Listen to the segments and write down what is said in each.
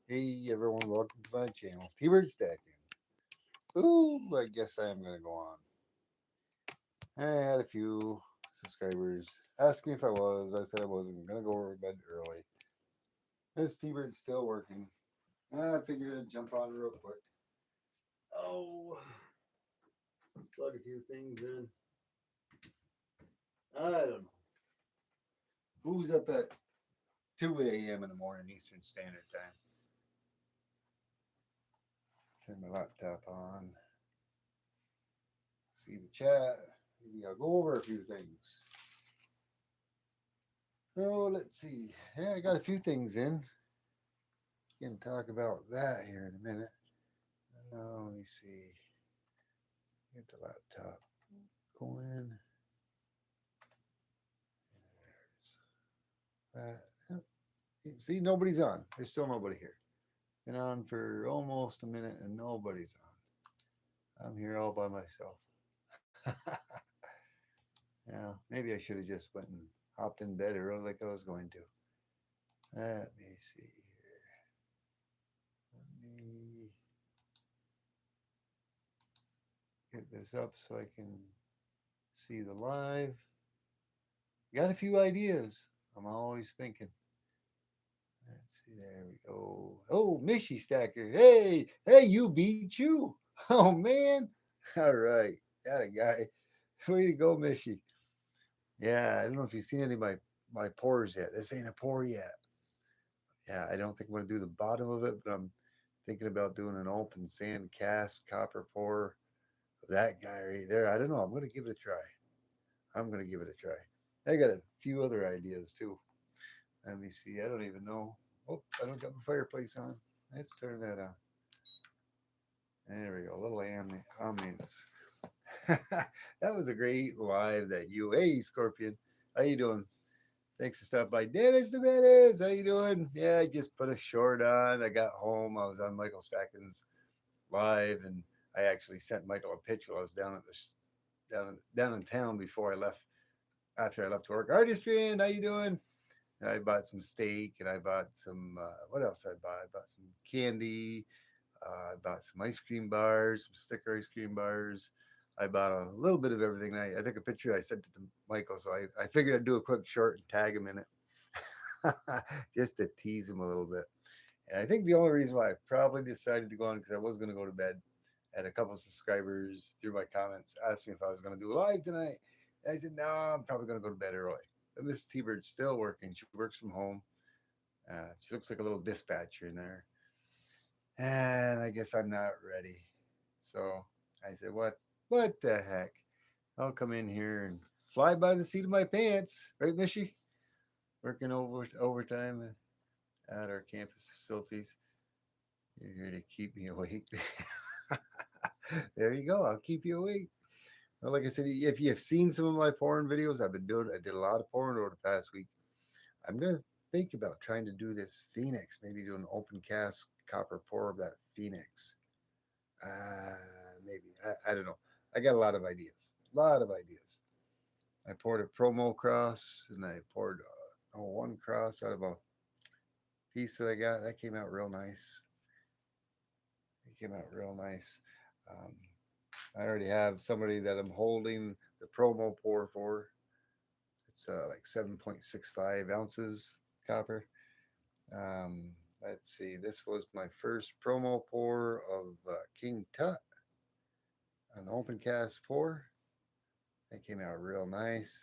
Hey everyone, welcome to my channel, T-Bird Stacking. Ooh, I guess I am gonna go on. I had a few subscribers ask me if I was. I said I wasn't gonna go over to bed early. This T-Bird's still working. I figured I'd jump on real quick. Oh, plug a few things in. I don't know. Who's up at 2 a.m. in the morning Eastern Standard Time? Turn my laptop on. See the chat. Maybe I'll go over a few things. Oh, let's see. Yeah, I got a few things in. Can talk about that here in a minute. Let me see. Get the laptop going. There's that. Yep. See, nobody's on. There's still nobody here. Been on for almost a minute and nobody's on. I'm here all by myself. Yeah, maybe I should have just went and hopped in bed early like I was going to. Let me see here. Let me get this up so I can see the live. Got a few ideas. I'm always thinking. Let's see. There we go. Oh, Mishy Stacker. Hey, you beat you. Oh man. All right, got a guy. Way to go, Mishy. Yeah, I don't know if you've seen any of my pours yet. This ain't a pour yet. Yeah, I don't think I'm gonna do the bottom of it, but I'm thinking about doing an open sand cast copper pour. That guy right there. I don't know. I'm gonna give it a try. I'm gonna give it a try. I got a few other ideas too. Let me see. I don't even know. Oh, I don't got my fireplace on. Let's turn that on. There we go. A little ambience. That was a great live that you. Hey, Scorpion. How you doing? Thanks for stopping by. Dennis the Menace. How you doing? Yeah, I just put a short on. I got home. I was on Michael Stacken's live, and I actually sent Michael a picture. I was down at the down in town before I left. After I left work. Artistry, and how you doing? And I bought some steak, and I bought some. What else I bought? I bought some candy. I bought some ice cream bars, some sticker ice cream bars. I bought a little bit of everything. I took a picture. I sent it to Michael, so I figured I'd do a quick short and tag him in it, just to tease him a little bit. And I think the only reason why I probably decided to go on because I was going to go to bed. And a couple of subscribers through my comments asked me if I was going to do a live tonight. And I said, no, I'm probably going to go to bed early. But Miss T Bird's still working. She works from home. She looks like a little dispatcher in there. And I guess I'm not ready. So I said, what the heck? I'll come in here and fly by the seat of my pants, right, Mishy? Working overtime at our campus facilities. You're here to keep me awake. There you go. I'll keep you awake. Well, like I said, if you've seen some of my porn videos, I've been doing. I did a lot of porn over the past week. I'm gonna think about trying to do this Phoenix. Maybe do an open cast copper pour of that Phoenix. Maybe I don't know. I got a lot of ideas. A lot of ideas. I poured a promo cross, and I poured one cross out of a piece that I got. That came out real nice. It came out real nice. Um, I already have somebody that I'm holding the promo pour for. It's like 7.65 ounces copper. Um, let's see. This was my first promo pour of King Tut, an open cast pour. That came out real nice.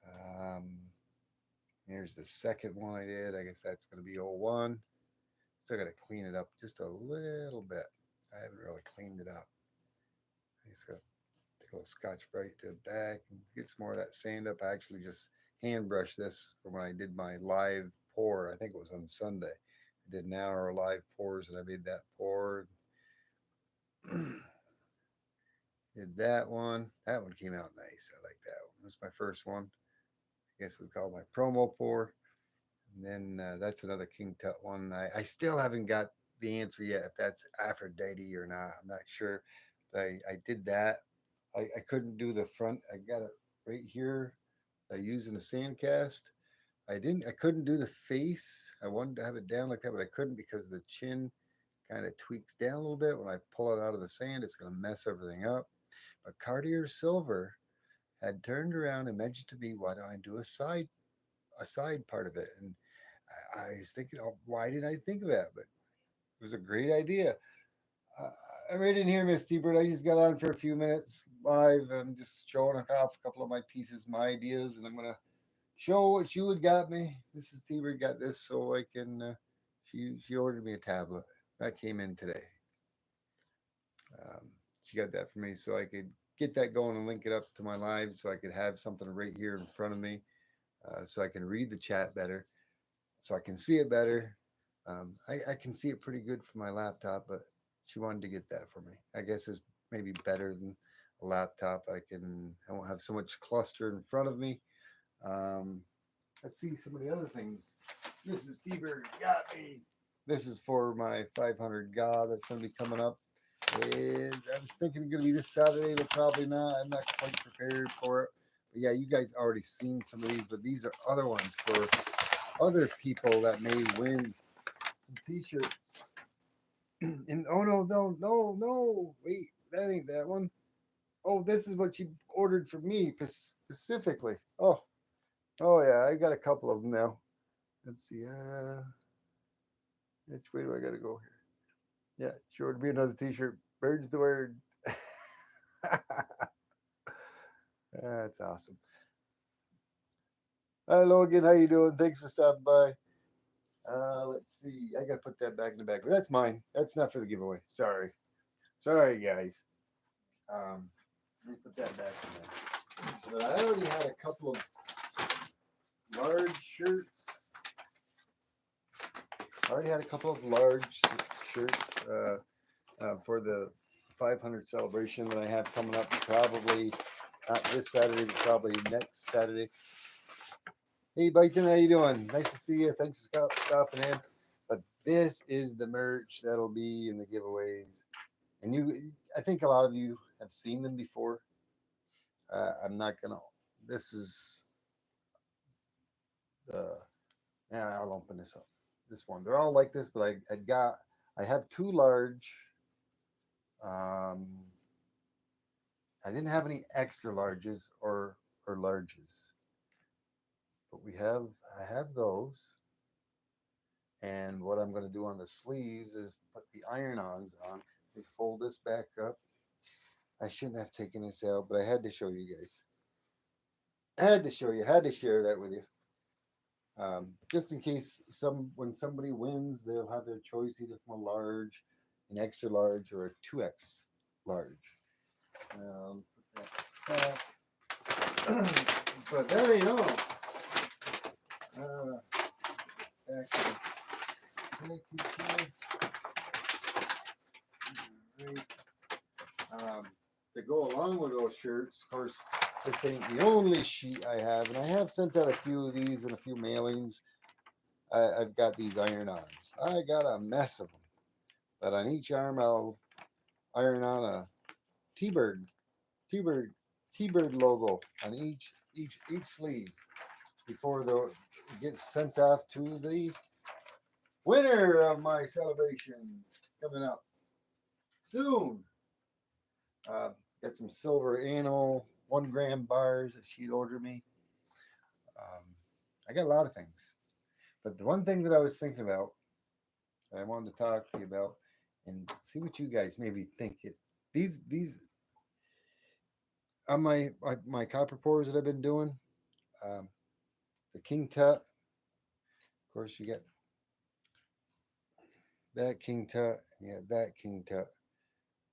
Um, Here's the second one I did. I guess that's going to be '01. Still got to clean it up just a little bit. I haven't really cleaned it up. I just got to take a little Scotch Brite to the back and get some more of that sand up. I actually just hand brushed this from when I did my live pour. I think it was on Sunday. I did an hour of live pours and I made that pour. Did that one. That one came out nice. I like that one. That's my first one. I guess we call my promo pour. And then that's another King Tut one. I still haven't got the answer yet if that's Aphrodite or not. I'm not sure. But I did that. I couldn't do the front. I got it right here using a sand cast. I couldn't do the face. I wanted to have it down like that, but I couldn't because the chin kind of tweaks down a little bit. When I pull it out of the sand, it's going to mess everything up. But Cartier Silver had turned around and mentioned to me, "Why don't I do a side part of it?" And I was thinking, oh, why didn't I think of that? But it was a great idea. Uh, I'm right in here, Miss T-Bird. I just got on for a few minutes live. I'm just showing off a couple of my pieces, my ideas, and I'm gonna show what you had got me. Mrs. T-Bird got this so I can. She ordered me a tablet that came in today. She got that for me so I could get that going and link it up to my live, so I could have something right here in front of me, so I can read the chat better, so I can see it better. I can see it pretty good from my laptop, but she wanted to get that for me. I guess it's maybe better than a laptop. I won't have so much cluster in front of me. Um, let's see some of the other things. Mrs. T-Bird got me. This is for my 500 God that's going to be coming up. And I was thinking it's going to be this Saturday, but probably not. I'm not quite prepared for it. But yeah, you guys already seen some of these, but these are other ones for other people that may win some t-shirts. And oh no, wait, that ain't that one. Oh, this is what you ordered for me specifically. Oh yeah, I got a couple of them now. Let's see. Which way do I gotta go here? Yeah, she ordered me another t-shirt. Bird's the word. That's awesome. Hi Logan, how you doing? Thanks for stopping by. Let's see. I gotta put that back in the bag. That's mine. That's not for the giveaway. Sorry, guys. Let me put that back in there. But I already had a couple of large shirts. I already had a couple of large shirts for the 500 celebration that I have coming up. Probably not this Saturday, but probably next Saturday. Hey, Byton, how you doing? Nice to see you. Thanks for stopping in. But this is the merch that'll be in the giveaways, and I think a lot of you have seen them before. I'm not gonna. This is the. Yeah, I'll open this up. This one. They're all like this, but I have two large. Um, I didn't have any extra larges or larges, but I have those. And what I'm going to do on the sleeves is put the iron-ons on. Let me fold this back up. I shouldn't have taken this out, but I had to show you guys. I had to show you. Had to share that with you. Just in case when somebody wins, they'll have their choice either from a large, an extra large, or a 2X large. Put that back. But that ain't all. Back to the package here. Right. To go along with those shirts, of course, this ain't the only sheet I have, and I have sent out a few of these and a few mailings. I've got these iron-ons. I got a mess of them, but on each arm I'll iron on a T-bird, T-bird, T-bird logo on each sleeve before it gets sent off to the winner of my celebration coming up soon. Got some silver anal 1 gram bars that she'd ordered me. Um, I got a lot of things, but the one thing that I was thinking about that I wanted to talk to you about and see what you guys maybe think. These on my copper pours that I've been doing, um, the King Tut. Of course, you get that King Tut, and you got that King Tut.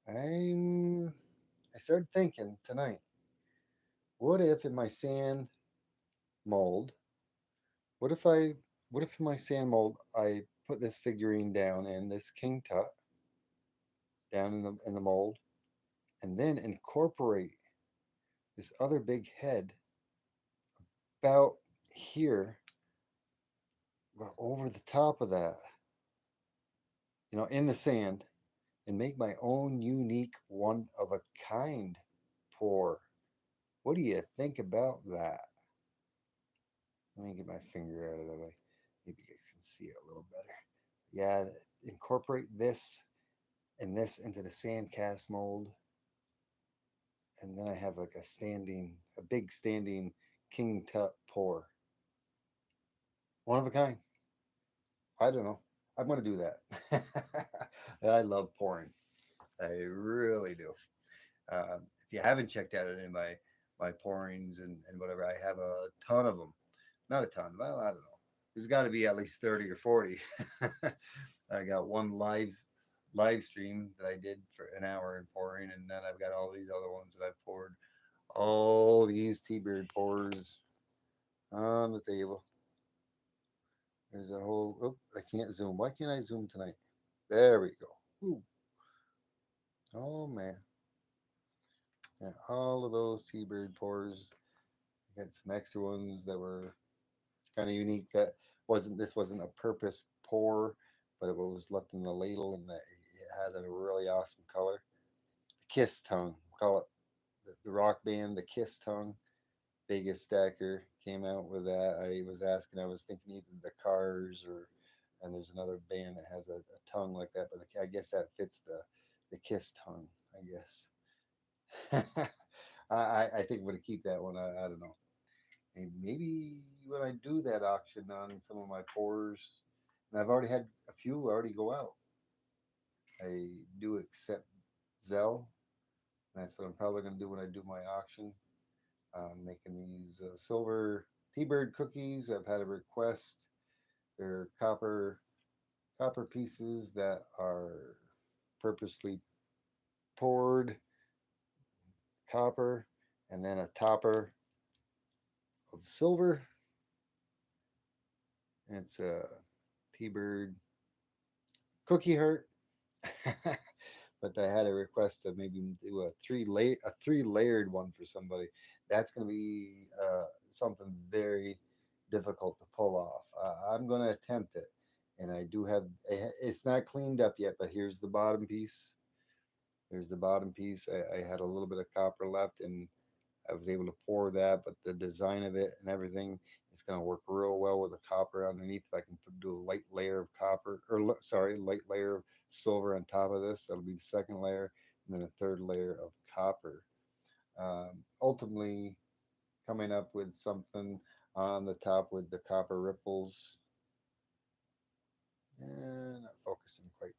I started thinking tonight. What if in my sand mold? What if I? What if in my sand mold I put this figurine down and this King Tut down in the mold, and then incorporate this other big head about here, over the top of that, in the sand, and make my own unique one of a kind pour. What do you think about that? Let me get my finger out of the way. Maybe you can see it a little better. Yeah, incorporate this and this into the sand cast mold. And then I have like a big standing king tut pour. One of a kind. I don't know. I'm going to do that. I love pouring. I really do. If you haven't checked out any of my pourings and whatever, I have a ton of them. Not a ton. Well, I don't know. There's got to be at least 30 or 40. I got one live stream that I did for an hour in pouring, and then I've got all these other ones that I've poured. All these T-Bird pours on the table. There's a whole. Oh, I can't zoom. Why can't I zoom tonight? There we go. Ooh. Oh man. Yeah, all of those T-Bird pours. I got some extra ones that were kind of unique. That wasn't This wasn't a purpose pour, but it was left in the ladle, and that it had a really awesome color. The Kiss Tongue, we call it the rock band, the Kiss Tongue. Vegas Stacker came out with that. I was asking, I was thinking either the Cars or, and there's another band that has a tongue like that, but I guess that fits the Kiss Tongue. I guess. I think I'm gonna keep that one. I don't know. And maybe when I do that auction on some of my pours, and I've already had a few already go out. I do accept Zelle. And that's what I'm probably going to do when I do my auction. Making these silver T-Bird cookies. I've had a request. They're copper pieces that are purposely poured copper, and then a topper of silver. And it's a T-Bird cookie heart. But I had a request to maybe do a three layered one for somebody. That's going to be something very difficult to pull off. I'm going to attempt it, and I do have. It's not cleaned up yet, but here's the bottom piece. There's the bottom piece. I had a little bit of copper left, and I was able to pour that, but the design of it and everything is going to work real well with the copper underneath. If I can do a light layer of copper, or sorry, light layer of silver on top of this, that'll be the second layer, and then a third layer of copper. Ultimately, coming up with something on the top with the copper ripples. And not focusing quite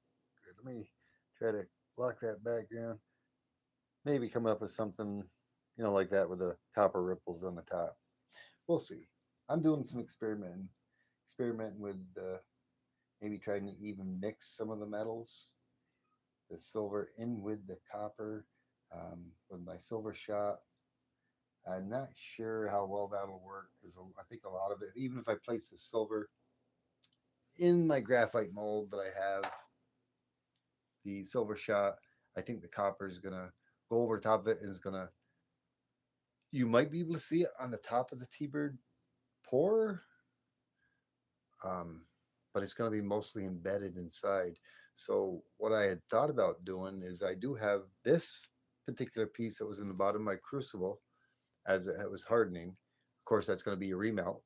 good. Let me try to block that background. Maybe coming up with something, like that with the copper ripples on the top. We'll see. I'm doing some experimenting with maybe trying to even mix some of the metals, the silver in with the copper, with my silver shot. I'm not sure how well that'll work because I think a lot of it, even if I place the silver in my graphite mold that I have, the silver shot, I think the copper is gonna go over top of it and is gonna. You might be able to see it on the top of the T-Bird pour, um, but it's going to be mostly embedded inside. So what I had thought about doing is I do have this particular piece that was in the bottom of my crucible as it was hardening. Of course, that's going to be a remelt,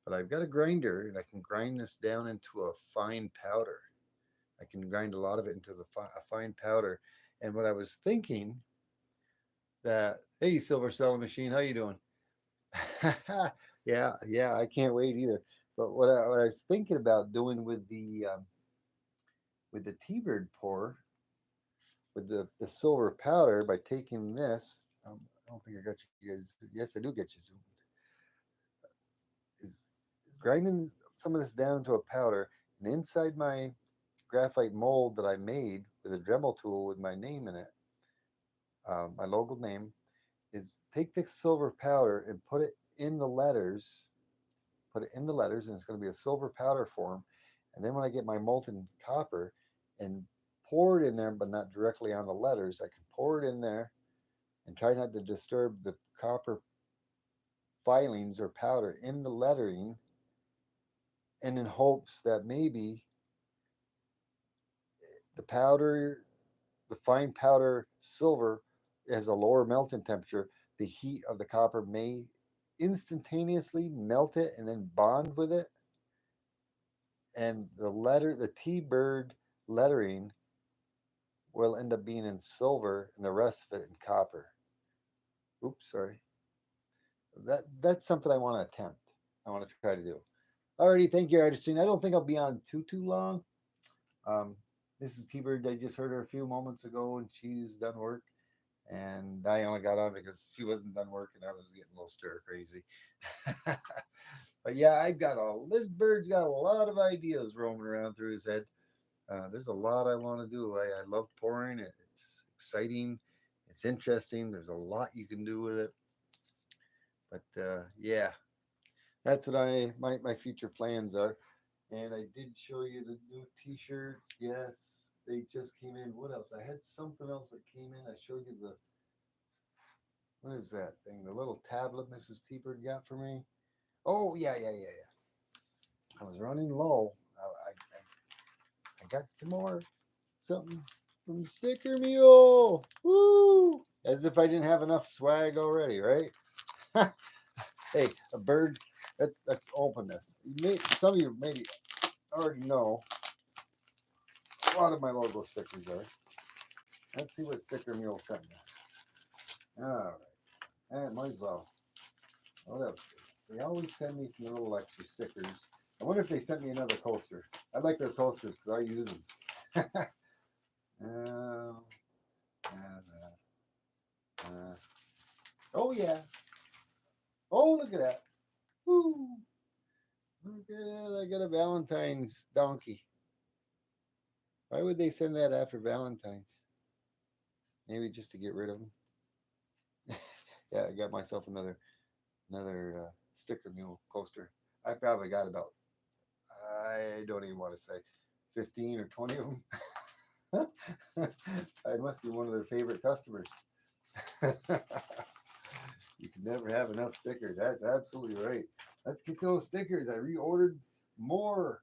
but I've got a grinder and I can grind this down into a fine powder. I can grind a lot of it into a fine powder. And what I was thinking that, hey, Silver Selling Machine, how you doing? Yeah, I can't wait either. But what I was thinking about doing with the T-Bird pour, with the silver powder, by taking this, I don't think I got you guys. Yes, I do get you zoomed. Is grinding some of this down into a powder, and inside my graphite mold that I made with a Dremel tool with my name in it, my logo name, is take the silver powder and put it in the letters. Put it in the letters, and it's going to be a silver powder form. And then when I get my molten copper and pour it in there, but not directly on the letters, I can pour it in there and try not to disturb the copper filings or powder in the lettering, and in hopes that maybe the powder, the fine powder silver, has a lower melting temperature. The heat of the copper may instantaneously melt it and then bond with it. And the T-bird lettering will end up being in silver and the rest of it in copper. Oops, sorry. That's something I want to attempt. I want to try to do. Alrighty, thank you, Artistine. I don't think I'll be on too long. Um, Mrs. T-Bird, I just heard her a few moments ago, and she's done work. And I only got on because she wasn't done work, and I was getting a little stir crazy. But yeah, this bird's got a lot of ideas roaming around through his head. There's a lot I want to do. I love pouring. It's exciting. It's interesting. There's a lot you can do with it. But yeah, that's what my future plans are. And I did show you the new T-shirts. Yes, they just came in. What else? I had something else that came in. I showed you the what is that thing? The little tablet Mrs. T-Bird got for me. Oh yeah. I was running low. I got some more something from Sticker Mule. Woo! As if I didn't have enough swag already, right? Hey, a bird. Let's open this. Some of you maybe already know a lot of my logo stickers are. Let's see what Sticker Mule sent me. All right. And might as well. What else? They always send me some little extra stickers. I wonder if they sent me another coaster. I like their coasters because I use them. uh, oh yeah. Oh, look at that. Woo. Look at that. I got a Valentine's donkey. Why would they send that after Valentine's? Maybe just to get rid of them. Yeah, I got myself another Sticker Mule coaster. I probably got about I don't even want to say 15 or 20 of them. I must be one of their favorite customers. You can never have enough stickers. That's absolutely right. Let's get those stickers. I reordered more.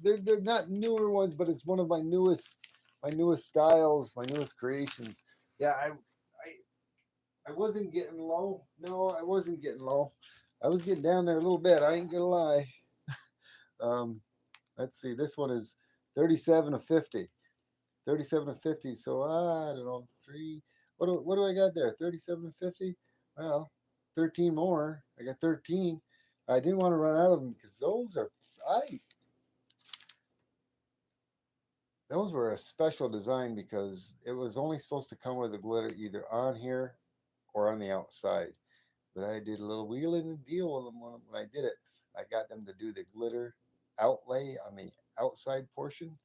They're not newer ones, but it's one of my newest styles, my newest creations. Yeah, I wasn't getting low. No, I wasn't getting low. I was getting down there a little bit. I ain't gonna lie. Um, let's see. This one is 37 of 50. 37 of 50. So I don't know. What do I got there? 37 of 50? Well, 13 more. I got 13. I didn't want to run out of them because I those were a special design because it was only supposed to come with the glitter either on here or on the outside. But I did a little wheeling and deal with them when I did it. I got them to do the glitter outlay on the outside portion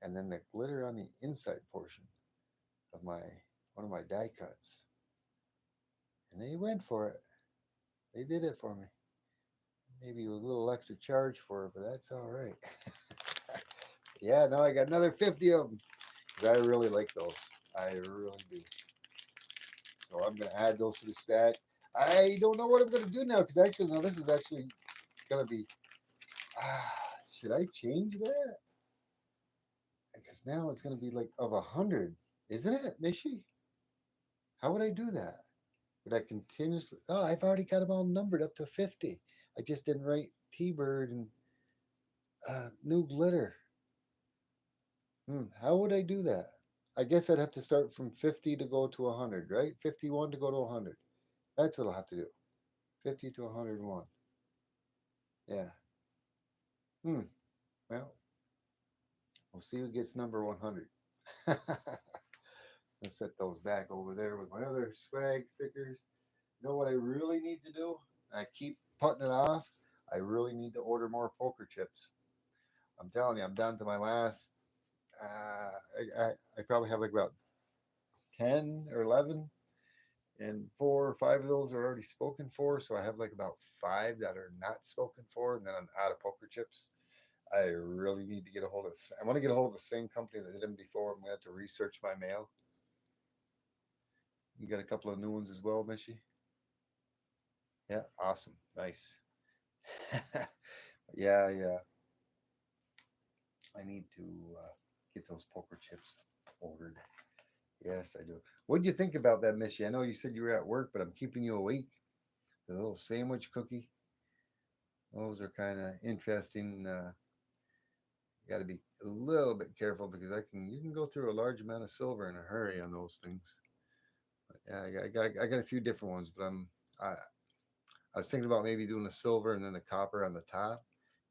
and then the glitter on the inside portion of my one of my die cuts. And they went for it. They did it for me. Maybe it was a little extra charge for it, but that's all right. Yeah, no, I got another 50 of them. Because I really like those. I really do. So I'm going to add those to the stack. I don't know what I'm going to do now because actually, no, this is actually going to be. Should I change that? Because now it's going to be like of 100, isn't it, Mishi? How would I do that? Would I continuously? Oh, I've already got them all numbered up to 50. I just didn't write T-Bird and new glitter. How would I do that? I guess I'd have to start from 50 to go to 100, right? 51 to go to 100. That's what I'll have to do. 50 to 101. Yeah. Hmm. Well, we'll see who gets number 100. I'll set those back over there with my other swag stickers. You know what I really need to do? I keep putting it off. I really need to order more poker chips. I'm telling you, I'm down to my last. I probably have like about 10 or 11, and 4 or 5 of those are already spoken for. So I have like about 5 that are not spoken for, and then I'm out of poker chips. I really need to get a hold of this. I want to get a hold of the same company that did them before. I'm going to have to research my mail. You got a couple of new ones as well, Mishi? Yeah, awesome. Nice. Yeah. I need to get those poker chips ordered. Yes, I do. What did you think about that, Mishi? I know you said you were at work, but I'm keeping you awake. the little sandwich cookie. Those are kind of interesting. You got to be a little bit careful because you can go through a large amount of silver in a hurry on those things. But yeah, I got a few different ones, but I was thinking about maybe doing a silver and then a copper on the top.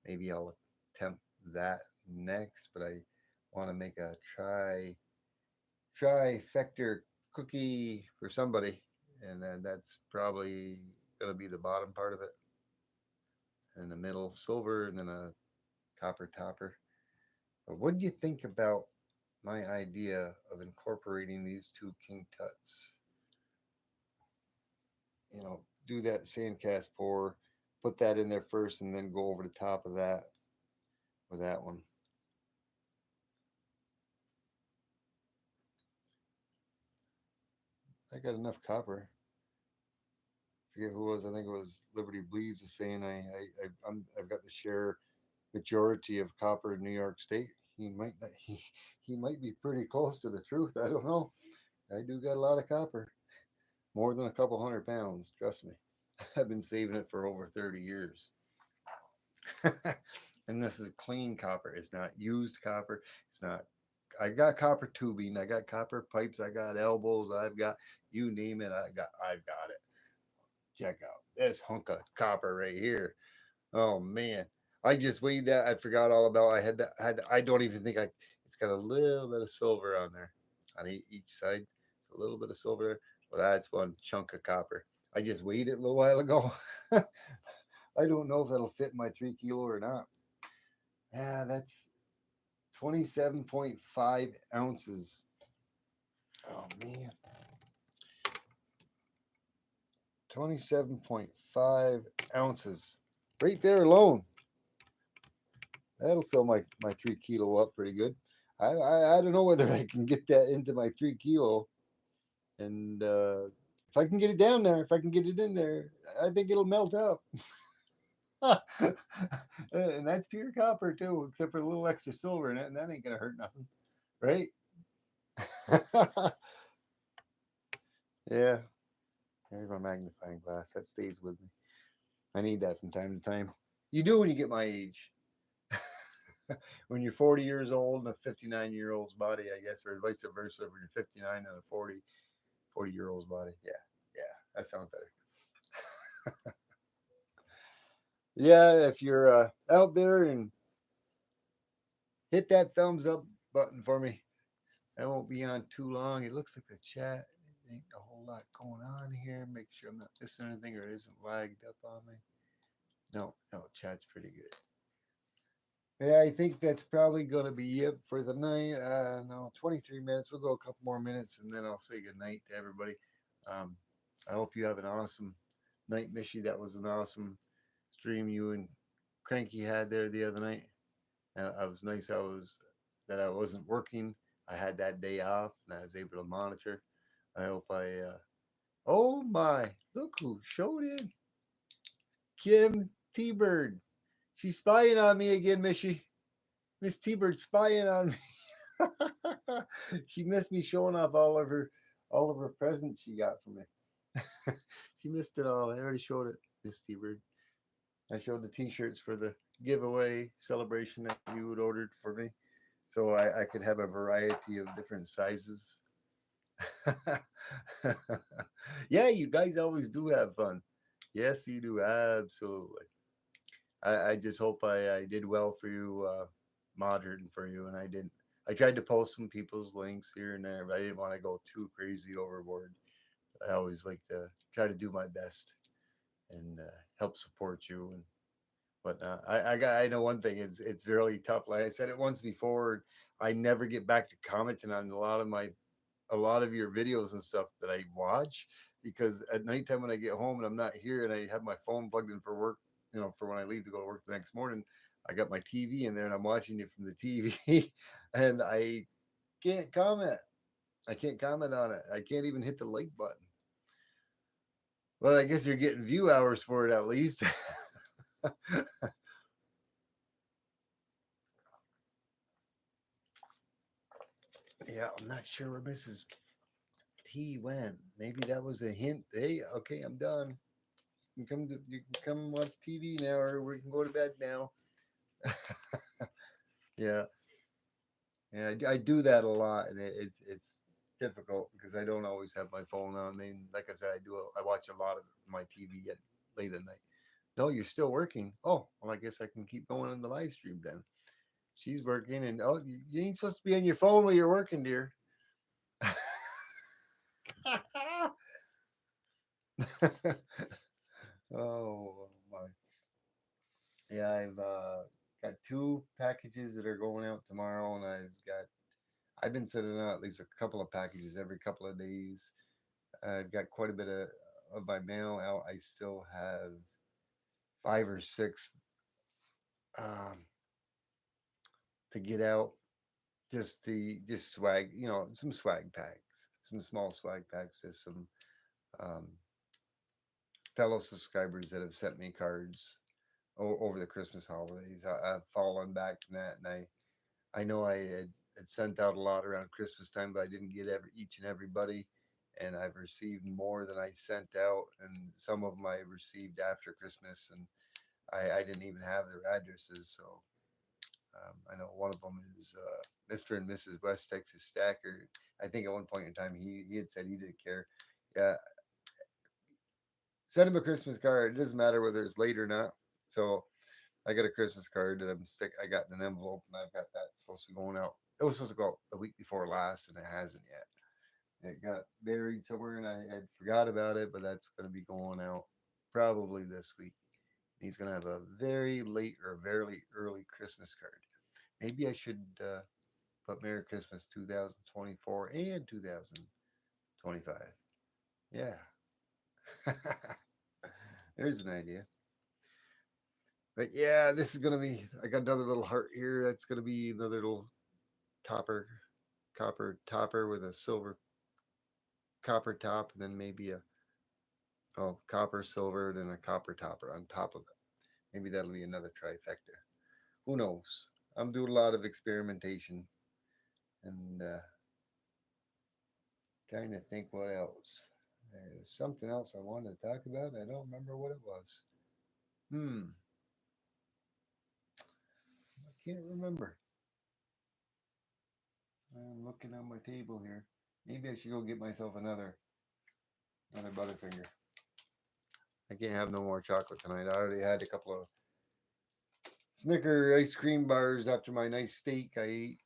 Maybe I'll attempt that next, but I want to make a trifecta cookie for somebody, and then that's probably gonna be the bottom part of it, and the middle silver, and then a copper topper. But what do you think about my idea of incorporating these two king tuts? Do that sandcast pour, put that in there first, and then go over the top of that with that one. I got enough copper. I forget who it was. I think it was Liberty Bleeds was saying I've got the share majority of copper in New York State. He might not, he might be pretty close to the truth. I don't know. I do got a lot of copper, more than a couple 100 pounds. Trust me. I've been saving it for over 30 years. And this is clean copper. It's not used copper. It's not. I got copper tubing. I got copper pipes. I got elbows. I've got you name it. I've got it. Check out this hunk of copper right here. Oh man, I just weighed that. I forgot all about. I had that. I don't even think I. It's got a little bit of silver on there, on each side. It's a little bit of silver there, but that's one chunk of copper. I just weighed it a little while ago. I don't know if that'll fit my 3 kilo or not. Yeah, that's 27.5 ounces. Oh man, 27.5 ounces right there alone. That'll fill my 3 kilo up pretty good. I don't know whether I can get that into my 3 kilo, and if I can get it down there, if I can get it in there, I think it'll melt up. And that's pure copper too, except for a little extra silver in it, and that ain't gonna hurt nothing, right? Yeah. Here's my magnifying glass. That stays with me. I need that from time to time. You do when you get my age. When you're 40 years old and a 59-year-old's body, I guess, or vice versa, when you're 59 and a 40-year-old's body. Yeah, yeah, that sounds better. Yeah, if you're out there and hit that thumbs up button for me. I won't be on too long. It looks like the chat ain't a whole lot going on here. Make sure I'm not missing anything or it isn't lagged up on me. No, no, chat's pretty good. Yeah, I think that's probably going to be it for the night. No, 23 minutes. We'll go a couple more minutes and then I'll say good night to everybody. Um, I hope you have an awesome night, Mishy. That was an awesome stream you and Cranky had there the other night. I was nice. I wasn't working. I had that day off and I was able to monitor. I hope I. Oh my! Look who showed in. Kim T Bird. She's spying on me again, Mishy. Miss T Bird spying on me. She missed me showing off all of her presents she got from me. She missed it all. I already showed it, Miss T Bird. I showed the T-shirts for the giveaway celebration that you had ordered for me, so I could have a variety of different sizes. Yeah, you guys always do have fun. Yes, you do absolutely. I just hope I did well for you, modern for you, and I didn't. I tried to post some people's links here and there, but I didn't want to go too crazy overboard. I always like to try to do my best and help support you and whatnot. I know one thing is it's really tough. Like I said it once before, I never get back to commenting on a lot of your videos and stuff that I watch because at nighttime when I get home and I'm not here and I have my phone plugged in for work, for when I leave to go to work the next morning, I got my TV in there and I'm watching it from the TV and I can't comment. I can't comment on it. I can't even hit the like button. Well, I guess you're getting view hours for it at least. Yeah, I'm not sure where Mrs. T went. Maybe that was a hint. Hey, okay, I'm done. You can come watch TV now, or we can go to bed now. Yeah, yeah, I do that a lot, and it's difficult because I don't always have my phone on. I mean, like I said, I watch a lot of my TV at late at night. No, you're still working. Oh, well, I guess I can keep going on the live stream then. She's working, and oh, you ain't supposed to be on your phone while you're working, dear. Oh my. Yeah, I've got two packages that are going out tomorrow, and I've been sending out at least a couple of packages every couple of days. I've got quite a bit of my mail out. I still have five or six um, to get out. Just swag, some swag packs, some small swag packs, just some um, fellow subscribers that have sent me cards over the Christmas holidays. I've fallen back from that, and I know had sent out a lot around Christmas time, but I didn't get each and everybody, and I've received more than I sent out, and some of them I received after Christmas, and I didn't even have their addresses. So I know one of them is Mr. and Mrs. West Texas Stacker. I think at one point in time he had said he didn't care. Yeah, send him a Christmas card. It doesn't matter whether it's late or not. So I got a Christmas card that I got in an envelope, and I've got that supposed to be going out. It was supposed to go out the week before last, and it hasn't yet. It got buried somewhere, and I had forgot about it. But that's going to be going out probably this week. He's going to have a very late or very early Christmas card. Maybe I should put Merry Christmas 2024 and 2025. Yeah, there's an idea. But yeah, this is gonna be. I got another little heart here. That's gonna be another little topper, copper topper with a silver copper top, and then maybe a copper silver, then a copper topper on top of it. Maybe that'll be another trifecta. Who knows? I'm doing a lot of experimentation and trying to think what else. There's something else I wanted to talk about. I don't remember what it was. I can't remember. I'm looking on my table here. Maybe I should go get myself another Butterfinger. I can't have no more chocolate tonight. I already had a couple of Snicker ice cream bars after my nice steak I ate.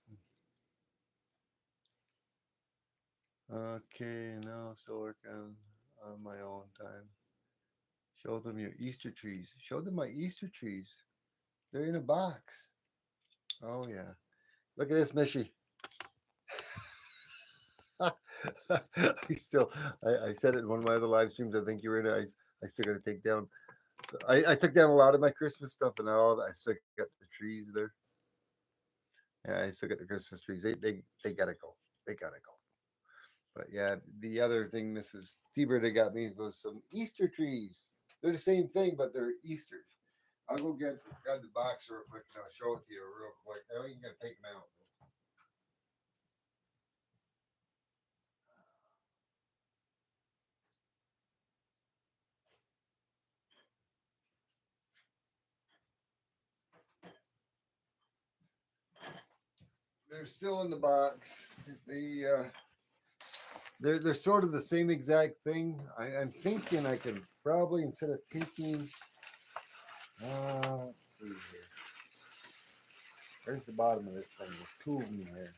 Okay, now I'm still working on my own time. Show them your Easter trees. Show them my Easter trees. They're in a box. Oh yeah. Look at this, Mishy. I said it in one of my other live streams. I think you were in it. I still got to take down. So I took down a lot of my Christmas stuff, and all I still got the trees there. Yeah, I still got the Christmas trees. They gotta go. They gotta go. But yeah, the other thing Mrs. T-Bird got me was some Easter trees. They're the same thing, but they're Easter. I'll go grab the box real quick and I'll show it to you real quick. I ain't gonna take them out. They're still in the box. They they're sort of the same exact thing. I'm thinking I could probably instead of taking let's see here. Where's the bottom of this thing? There's two of them here.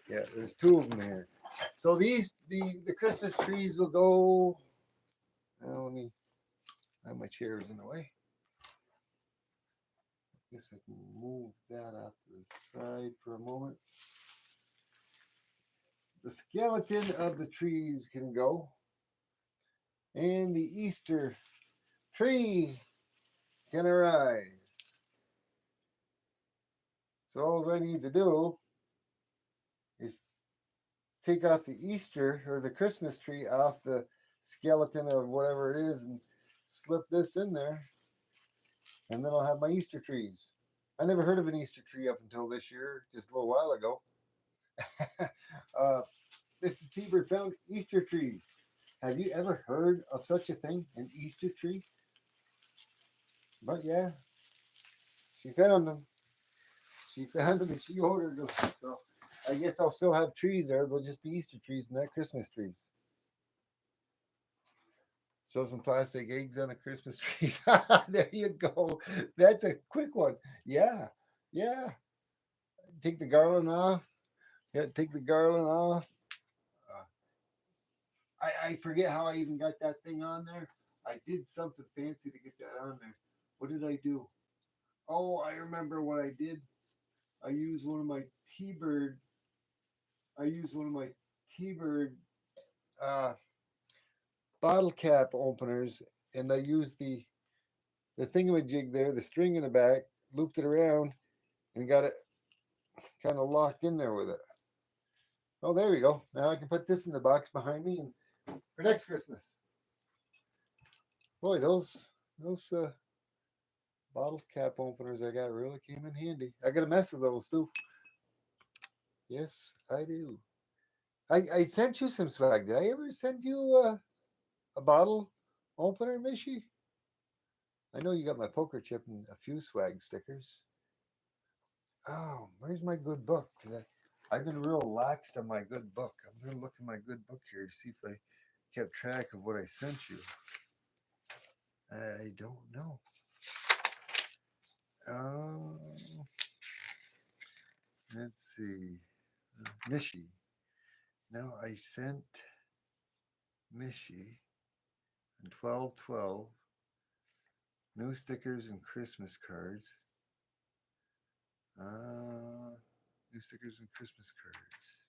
Yeah, there's two of them here. So the Christmas trees will go. Let me. My chair is in the way. I guess I can move that off to the side for a moment. The skeleton of the trees can go, and the Easter tree can arise. So all I need to do is take off the Easter or the Christmas tree off the skeleton of whatever it is and slip this in there, and then I'll have my Easter trees. I never heard of an Easter tree up until this year, just a little while ago. Mrs. T-Bird found Easter trees. Have you ever heard of such a thing, an Easter tree? But yeah, she found them. She found them and she ordered them. So I guess I'll still have trees there. They'll just be Easter trees, not Christmas trees. Throw some plastic eggs on the Christmas trees. There you go. That's a quick one. Yeah, yeah. Take the garland off. Yeah, take the garland off. Uh, I forget how I even got that thing on there. I did something fancy to get that on there. What did I do? Oh, I remember what I did. I used one of my T-Bird. I used one of my T-Bird uh, bottle cap openers, and I used the thingamajig there, the string in the back, looped it around, and got it kind of locked in there with it. Oh, there we go. Now I can put this in the box behind me and for next Christmas. Boy, those bottle cap openers I got really came in handy. I got a mess of those too. Yes, I do. I sent you some swag. Did I ever send you a bottle opener, Mishy? I know you got my poker chip and a few swag stickers. Oh, where's my good book? 'Cause I've been real laxed on my good book. I'm going to look in my good book here to see if I kept track of what I sent you. I don't know. Uh, let's see. Mishi. No, I sent Mishi and 1212 new stickers and Christmas cards. Uh, new stickers and Christmas cards.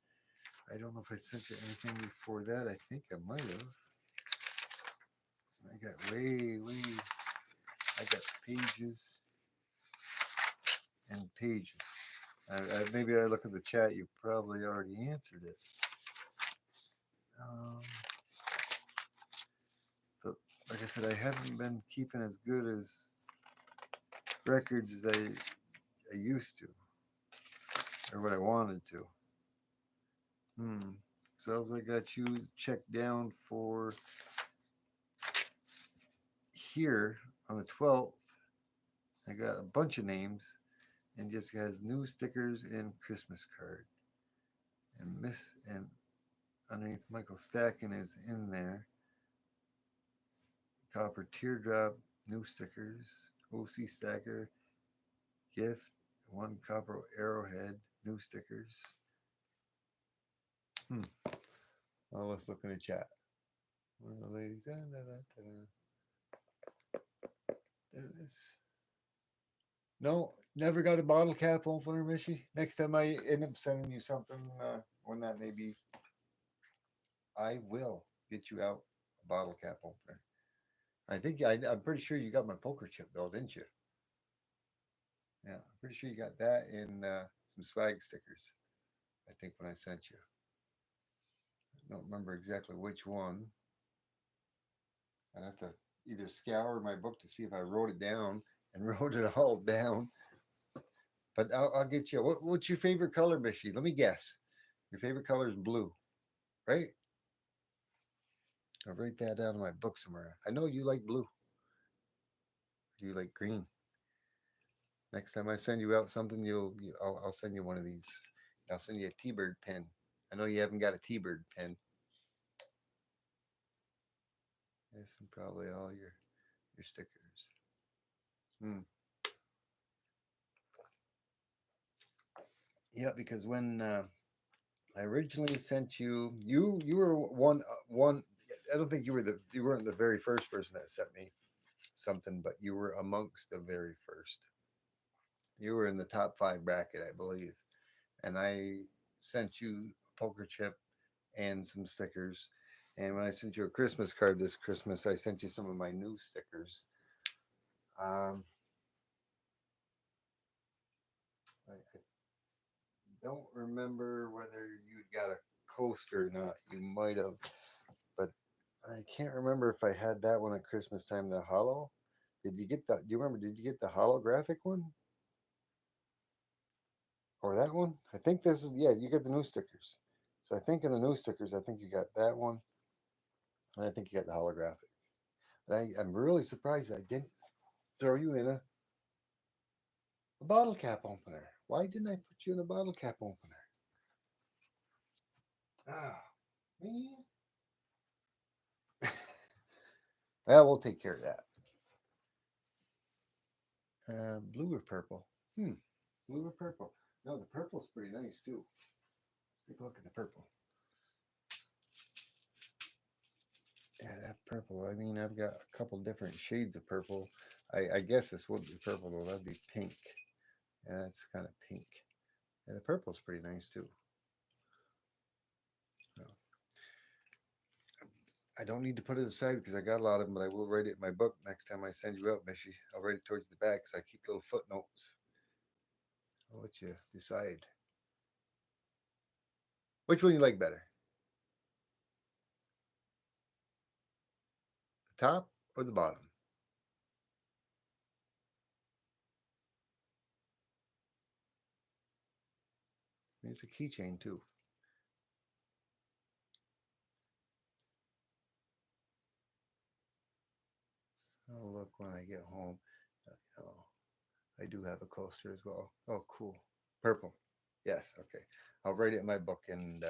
I don't know if I sent you anything before that. I think I might have. I got way. I got pages and pages. Maybe I look at the chat. You probably already answered it. Um, but like I said, I haven't been keeping as good as records as I used to, or what I wanted to. Hmm. So I got you checked down for here on the 12th. I got a bunch of names and just has new stickers and Christmas card. And underneath Michael Stacken is in there. Copper Teardrop, new stickers. OC Stacker, gift, one copper arrowhead, new stickers. Hmm. Oh, let's look in the chat. One of the ladies. There it is. No, never got a bottle cap opener, Mishy. Next time I end up sending you something, when that may be, I will get you out a bottle cap opener. I'm pretty sure you got my poker chip though, didn't you? Yeah, I'm pretty sure you got that and some swag stickers. I think when I sent you, I don't remember exactly which one. I'd have to either scour my book to see if I wrote it down and wrote it all down. But I'll get you. What's your favorite color, Mishy? Let me guess. Your favorite color is blue, right? I'll write that down in my book somewhere. I know you like blue. You like green. Next time I send you out something, I'll send you one of these. I'll send you a T-Bird pen. I know you haven't got a T-Bird pen. Yes, and probably all your stickers. Hmm. Yeah, because when I originally sent you, you were one. I don't think you weren't the very first person that sent me something, but you were amongst the very first. You were in the top five bracket, I believe, and I sent you a poker chip and some stickers. And when I sent you a Christmas card this Christmas, I sent you some of my new stickers. Um, I don't remember whether you got a coaster or not. You might have, but I can't remember if I had that one at Christmas time. The hollow. Did you get the? Do you remember? Did you get the holographic one or that one? I think this is, yeah. You get the new stickers. So I think in the new stickers, I think you got that one. And I think you got the holographic. But I'm really surprised I didn't throw you in a bottle cap opener. Why didn't I put you in a bottle cap opener? Ah, man. Well, we'll take care of that. Blue or purple? Blue or purple? No, the purple's pretty nice too. Let's take a look at the purple. Yeah, that purple. I mean, I've got a couple different shades of purple. I guess this would be purple though. That'd be pink. Yeah, that's kind of pink. And the purple's pretty nice too. So, I don't need to put it aside because I got a lot of them, but I will write it in my book next time I send you out, Mishy. I'll write it towards the back because I keep little footnotes. I'll let you decide. Which one you like better? The top or the bottom? I mean, it's a keychain too. I'll look when I get home. Oh, I do have a coaster as well. Oh, cool. Purple. Yes. Okay. I'll write it in my book, and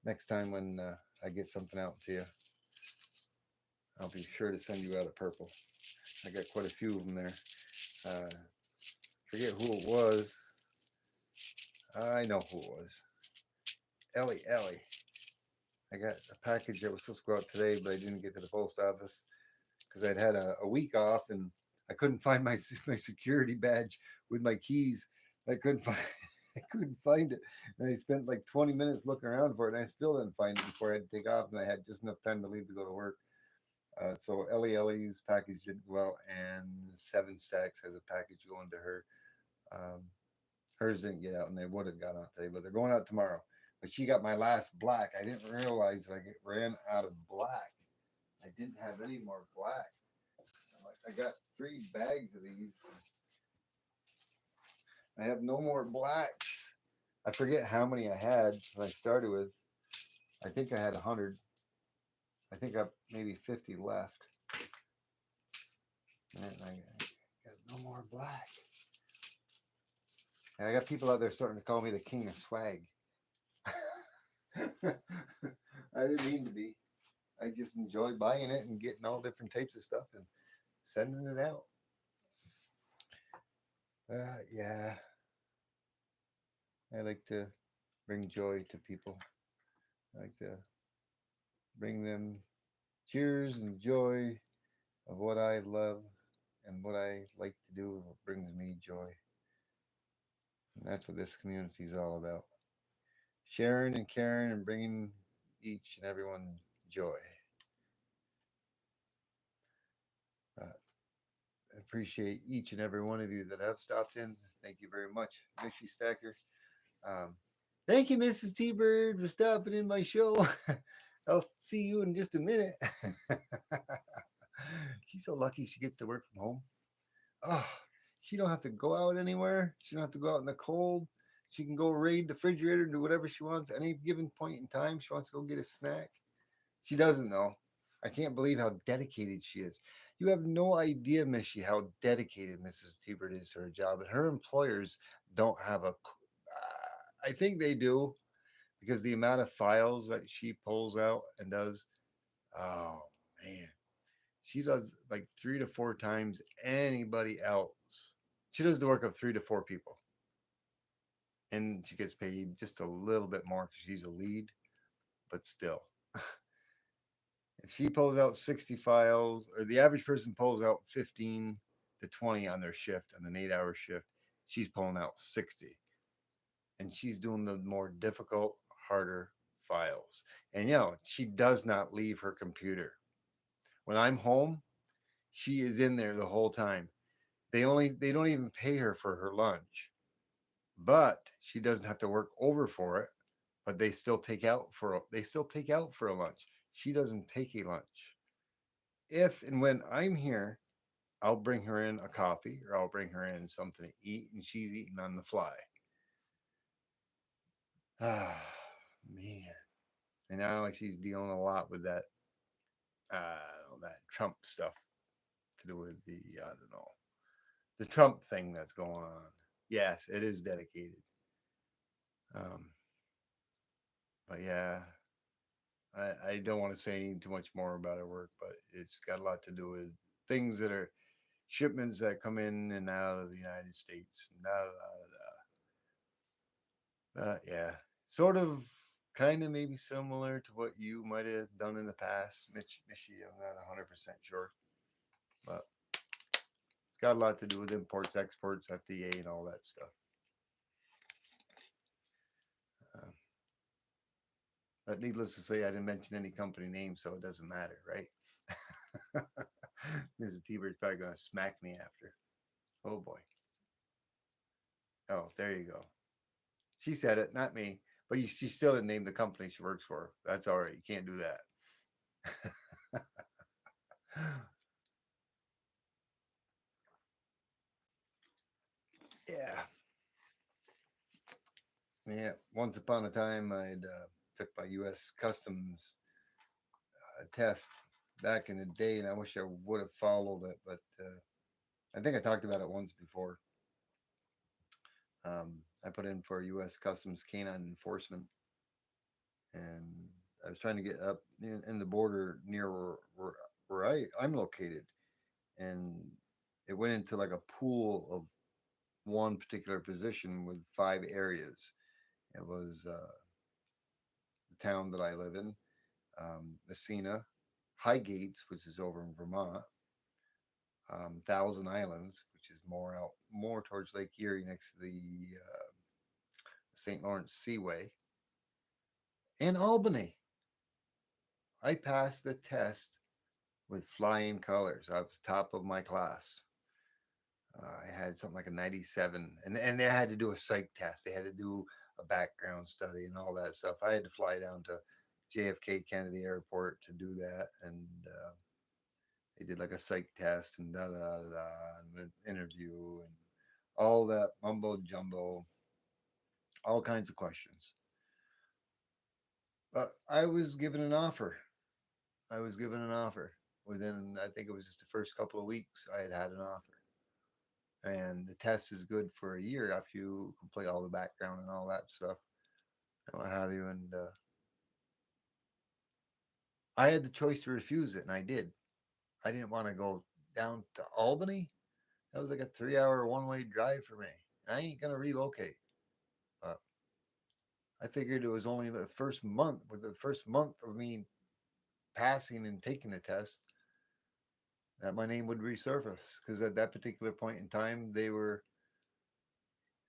next time when I get something out to you, I'll be sure to send you out a purple. I got quite a few of them there. Uh, forget who it was. I know who it was. Ellie. I got a package that was supposed to go out today, but I didn't get to the post office because I'd had a week off and I couldn't find my security badge with my keys. I couldn't find I couldn't find it, and I spent like 20 minutes looking around for it, and I still didn't find it before I had to take off, and I had just enough time to leave to go to work. So Ellie's package didn't go out, and Seven Stacks has a package going to her. Um, Hers didn't get out, and they would have got out today, but they're going out tomorrow. But she got my last black. I didn't realize that I ran out of black. I didn't have any more black. I got 3 bags of these. I have no more blacks. I forget how many I had when I started with. I think I had 100. I think I have maybe 50 left. And I got no more black. And I got people out there starting to call me the king of swag. I didn't mean to be. I just enjoy buying it and getting all different types of stuff and sending it out. Yeah, I like to bring joy to people. I like to bring them cheers and joy of what I love and what I like to do. What brings me joy. And that's what this community is all about. Sharing and caring and bringing each and everyone joy. Uh, I appreciate each and every one of you that have stopped in. Thank you very much, Mishy Stacker. Um, Thank you, Mrs. T Bird, for stopping in my show. I'll see you in just a minute. She's so lucky she gets to work from home. Oh, she don't have to go out anywhere. She don't have to go out in the cold. She can go raid the refrigerator and do whatever she wants. Any given point in time, she wants to go get a snack. She doesn't know. I can't believe how dedicated she is. You have no idea, Missy, how dedicated Mrs. Tebert is to her job. And her employers don't have a. I think they do because the amount of files that she pulls out and does. Oh man, she does like 3 to 4 times anybody else. She does the work of 3 to 4 people, and she gets paid just a little bit more because she's a lead. But still, if she pulls out 60 files, or the average person pulls out 15 to 20 on their shift, on an 8-hour shift, she's pulling out 60. And she's doing the more difficult, harder files. And she does not leave her computer. When I'm home, she is in there the whole time. They don't even pay her for her lunch. But she doesn't have to work over for it, but they still take out for a lunch. She doesn't take a lunch. If and when I'm here, I'll bring her in a coffee or I'll bring her in something to eat, and she's eating on the fly. Ah, man. And now she's dealing a lot with that that Trump stuff to do with the I don't know the Trump thing that's going on. Yes, it is dedicated. Um, but yeah, I don't want to say too much more about her work, but it's got a lot to do with things that are shipments that come in and out of the United States. Da, da, da, da. Yeah, sort of, kind of, maybe similar to what you might have done in the past, Michi. I'm not 100% sure, but it's got a lot to do with imports, exports, FDA, and all that stuff. Uh, but needless to say, I didn't mention any company names, so it doesn't matter, right? Mrs. T-Bird's probably going to smack me after. Oh boy. Oh, there you go. She said it, not me. But she still didn't name the company she works for. That's all right. You can't do that. Yeah. Yeah. Once upon a time, I'd took my U.S. Customs test back in the day, and I wish I would have followed it. But I think I talked about it once before. I put in for U.S. Customs canine enforcement, and I was trying to get up in the border near where I'm located, and it went into like a pool of one particular position with 5 areas. It was the town that I live in, Messina, Highgates, which is over in Vermont, Thousand Islands, which is more towards Lake Erie, next to the St. Lawrence Seaway, and Albany. I passed the test with flying colors. I was top of my class. I had something like a 97, and they had to do a psych test. They had to do a background study and all that stuff. I had to fly down to JFK Kennedy Airport to do that, and they did like a psych test and da da da da, and an interview and all that mumbo jumbo, all kinds of questions. But I was given an offer. I was given an offer within, I think it was just the first couple of weeks. I had an offer, and the test is good for a year after you complete all the background and all that stuff and what have you. And I had the choice to refuse it, and I did. I didn't want to go down to Albany. That was like a 3 hour one way drive for me. I ain't gonna relocate. But I figured it was only the first month. With the first month of me passing and taking the test, that my name would resurface. Because at that particular point in time, they were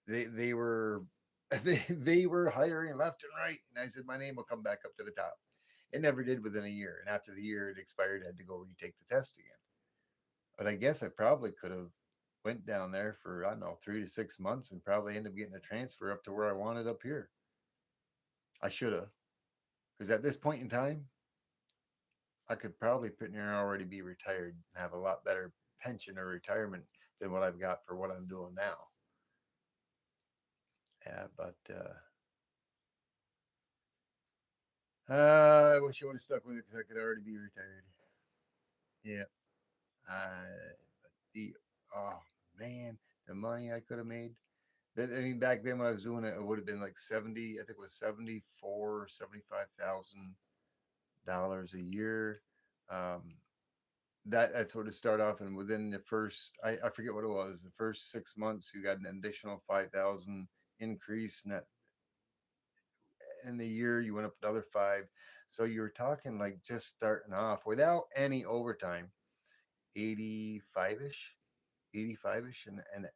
they were hiring left and right, and I said my name will come back up to the top. It never did within a year, and after the year it expired, I had to go retake the test again. But I guess I probably could have went down there for, I don't know, 3 to 6 months and probably ended up getting a transfer up to where I wanted up here. I should have, because at this point in time, I could probably pretty near already be retired and have a lot better pension or retirement than what I've got for what I'm doing now. Yeah, but I wish I would have stuck with it because I could already be retired. Yeah. But the oh man, the money I could have made. I mean, back then when I was doing it, it would have been like 70. I think it was 74, $75,000 a year. Um, that sort of start off, and within the first, I forget what it was. The first 6 months, you got an additional 5,000 increase, and that in the year you went up another five. So you were talking like just starting off without any overtime, 85 ish, 85 ish, and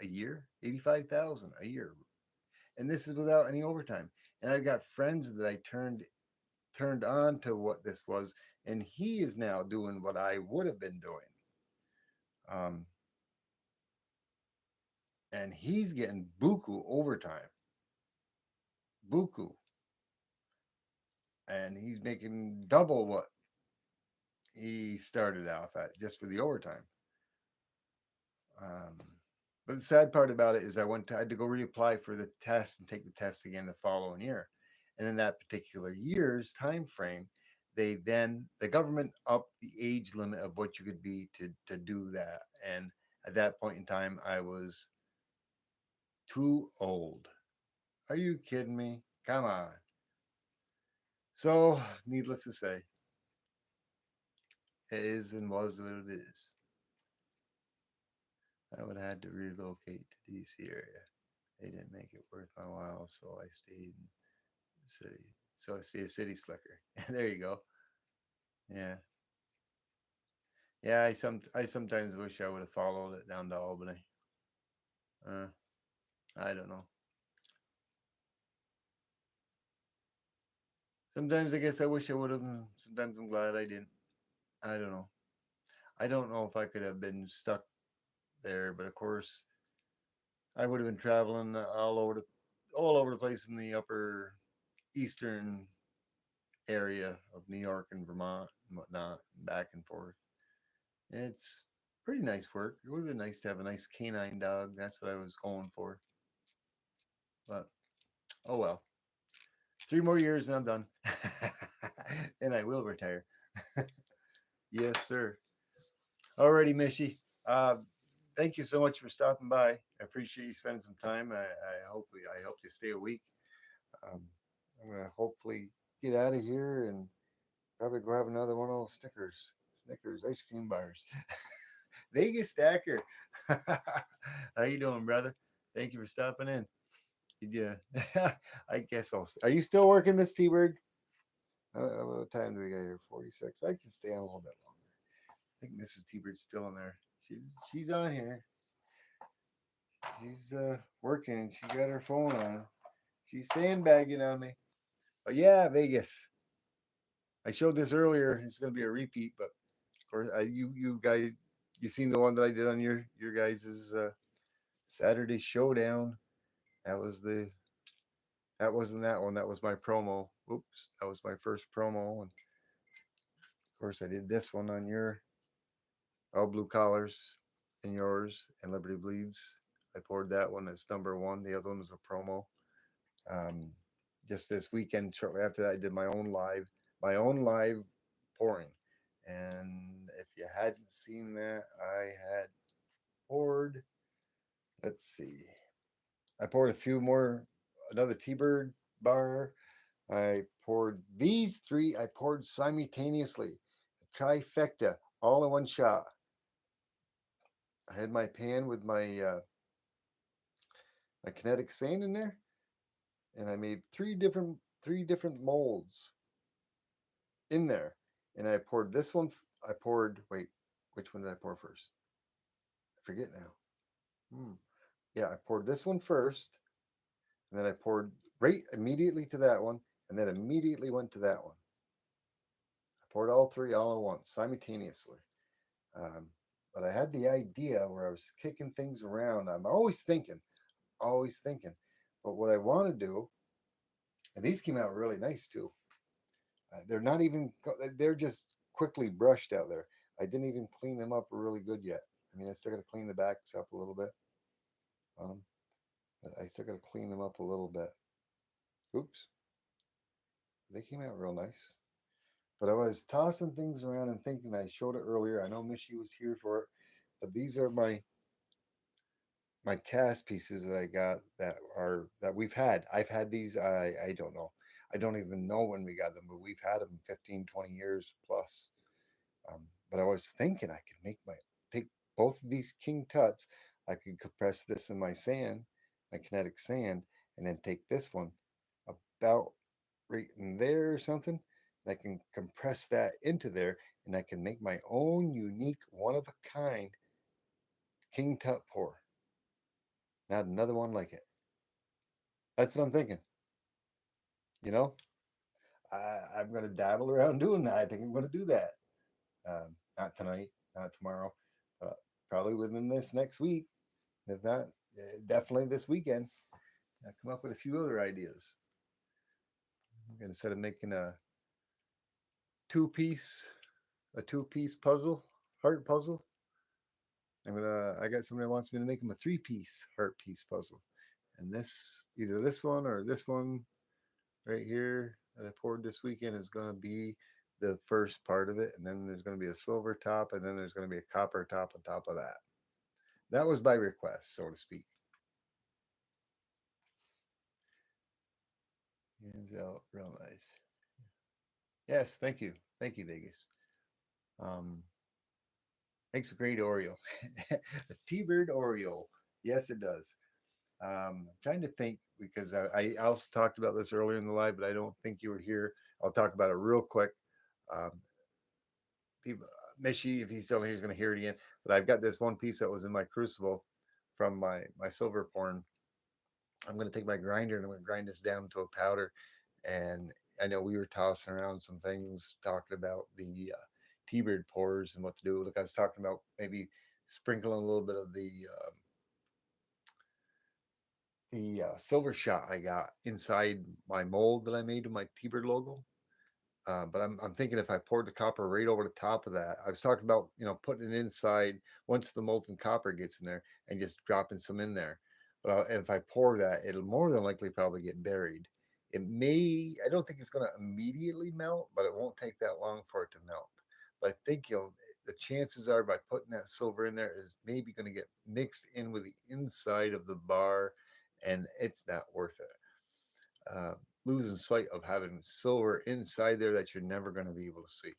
a year, 85,000 a year, and this is without any overtime. And I've got friends that I turned on to what this was, and he is now doing what I would have been doing. Um, and he's getting buku overtime, buku, and he's making double what he started off at just for the overtime. Um, but the sad part about it is I had to go reapply for the test and take the test again the following year. And in that particular year's time frame, the government upped the age limit of what you could be to do that. And at that point in time, I was too old. Are you kidding me? Come on. So, needless to say, it is and was what it is. I would have had to relocate to DC area. They didn't make it worth my while, so I stayed in the city. So I stayed a city slicker. There you go. Yeah, yeah. I sometimes wish I would have followed it down to Albany. Uh, I don't know. Sometimes I guess I wish I would have. Sometimes I'm glad I didn't. I don't know. I don't know if I could have been stuck there, but of course I would have been traveling all over the place in the upper eastern area of New York and Vermont and whatnot, back and forth. It's pretty nice work. It would have been nice to have a nice canine dog. That's what I was going for. But oh well. 3 more years and I'm done. And I will retire. Yes, sir. Alrighty, Mishy. Uh, thank you so much for stopping by. I appreciate you spending some time. I hope you stay a week. Um, I'm gonna hopefully get out of here and probably go have another one of those Snickers ice cream bars. Vegas Stacker. How you doing, brother? Thank you for stopping in. Yeah, I guess I'll. Are you still working, Miss T Bird? What time do we got here? 46. I can stay on a little bit longer. I think Mrs. T Bird's still in there. She's on here. She's working and she got her phone on. She's sandbagging on me. But yeah, Vegas. I showed this earlier. It's going to be a repeat, but of course, you guys, you seen the one that I did on your guys's Saturday Showdown. That was the that wasn't that one. That was my promo. Oops, that was my first promo, and of course, I did this one on your All Blue Collars and yours and Liberty Bleeds. I poured that one as number one. The other one was a promo. Um, just this weekend, shortly after that, I did my own live pouring. And if you hadn't seen that, I had poured. Let's see. I poured a few more. Another T-Bird bar. I poured these three. I poured simultaneously, a trifecta, all in one shot. I had my pan with my kinetic sand in there, and I made three different molds in there. And I poured this one. I poured. Wait, which one did I pour first? I forget now. Yeah, I poured this one first, and then I poured right immediately to that one, and then immediately went to that one. I poured all three all at once simultaneously. Um, but I had the idea where I was kicking things around. I'm always thinking, always thinking. But what I want to do, and these came out really nice too. They're not even, they're just quickly brushed out there. I didn't even clean them up really good yet. I mean, I still got to clean the backs up a little bit on them, but I still got to clean them up a little bit. Oops. They came out real nice. But I was tossing things around and thinking, I showed it earlier. I know Mishi was here for it, but these are my cast pieces that I got that we've had. I've had these. I don't know. I don't even know when we got them, but we've had them 15, 20 years plus. But I was thinking I could take both of these King Tuts. I could compress this in my sand, my kinetic sand, and then take this one about right in there or something. And I can compress that into there, and I can make my own unique, one of a kind King Tut pour. Not another one like it. That's what I'm thinking. You know, I'm going to dabble around doing that. I think I'm going to do that. Not tonight, not tomorrow, but probably within this next week. If not, definitely this weekend. I'll come up with a few other ideas. I'm going to instead of making two piece, a two-piece puzzle, heart puzzle. I got somebody that wants me to make them a three-piece heart piece puzzle. And either this one or this one right here that I poured this weekend is going to be the first part of it, and then there's going to be a silver top, and then there's going to be a copper top on top of that. That was by request, so to speak. Hands out, real nice. Yes, thank you, Vegas. Um, makes a great Oreo, a T-bird Oreo. Yes, it does. I'm trying to think because I also talked about this earlier in the live, but I don't think you were here. I'll talk about it real quick. Um, people, Mishi, if he's still here, he's going to hear it again. But I've got this one piece that was in my crucible from my silver porn. I'm going to take my grinder and I'm going to grind this down to a powder. And I know we were tossing around some things talking about the T-bird pours and what to do. Like I was talking about maybe sprinkling a little bit of the silver shot I got inside my mold that I made with my T-bird logo. But I'm thinking if I poured the copper right over the top of that, I was talking about putting it inside once the molten copper gets in there and just dropping some in there. But if I pour that, it'll more than likely probably get buried. It may, I don't think it's going to immediately melt, but it won't take that long for it to melt. But I think the chances are by putting that silver in there is maybe going to get mixed in with the inside of the bar, and it's not worth it. Losing sight of having silver inside there that you're never going to be able to see.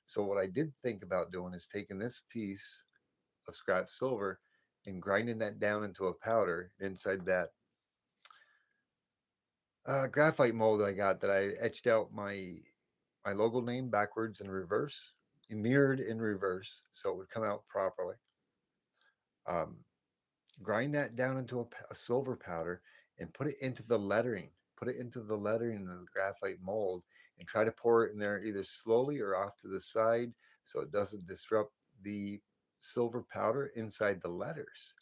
So what I did think about doing is taking this piece of scrap silver and grinding that down into a powder inside that graphite mold that I got that I etched out my logo name backwards and reverse, mirrored in reverse, so it would come out properly. Um, Grind that down into a silver powder and put it into the lettering. Put it into the lettering in the graphite mold and try to pour it in there either slowly or off to the side so it doesn't disrupt the silver powder inside the letters.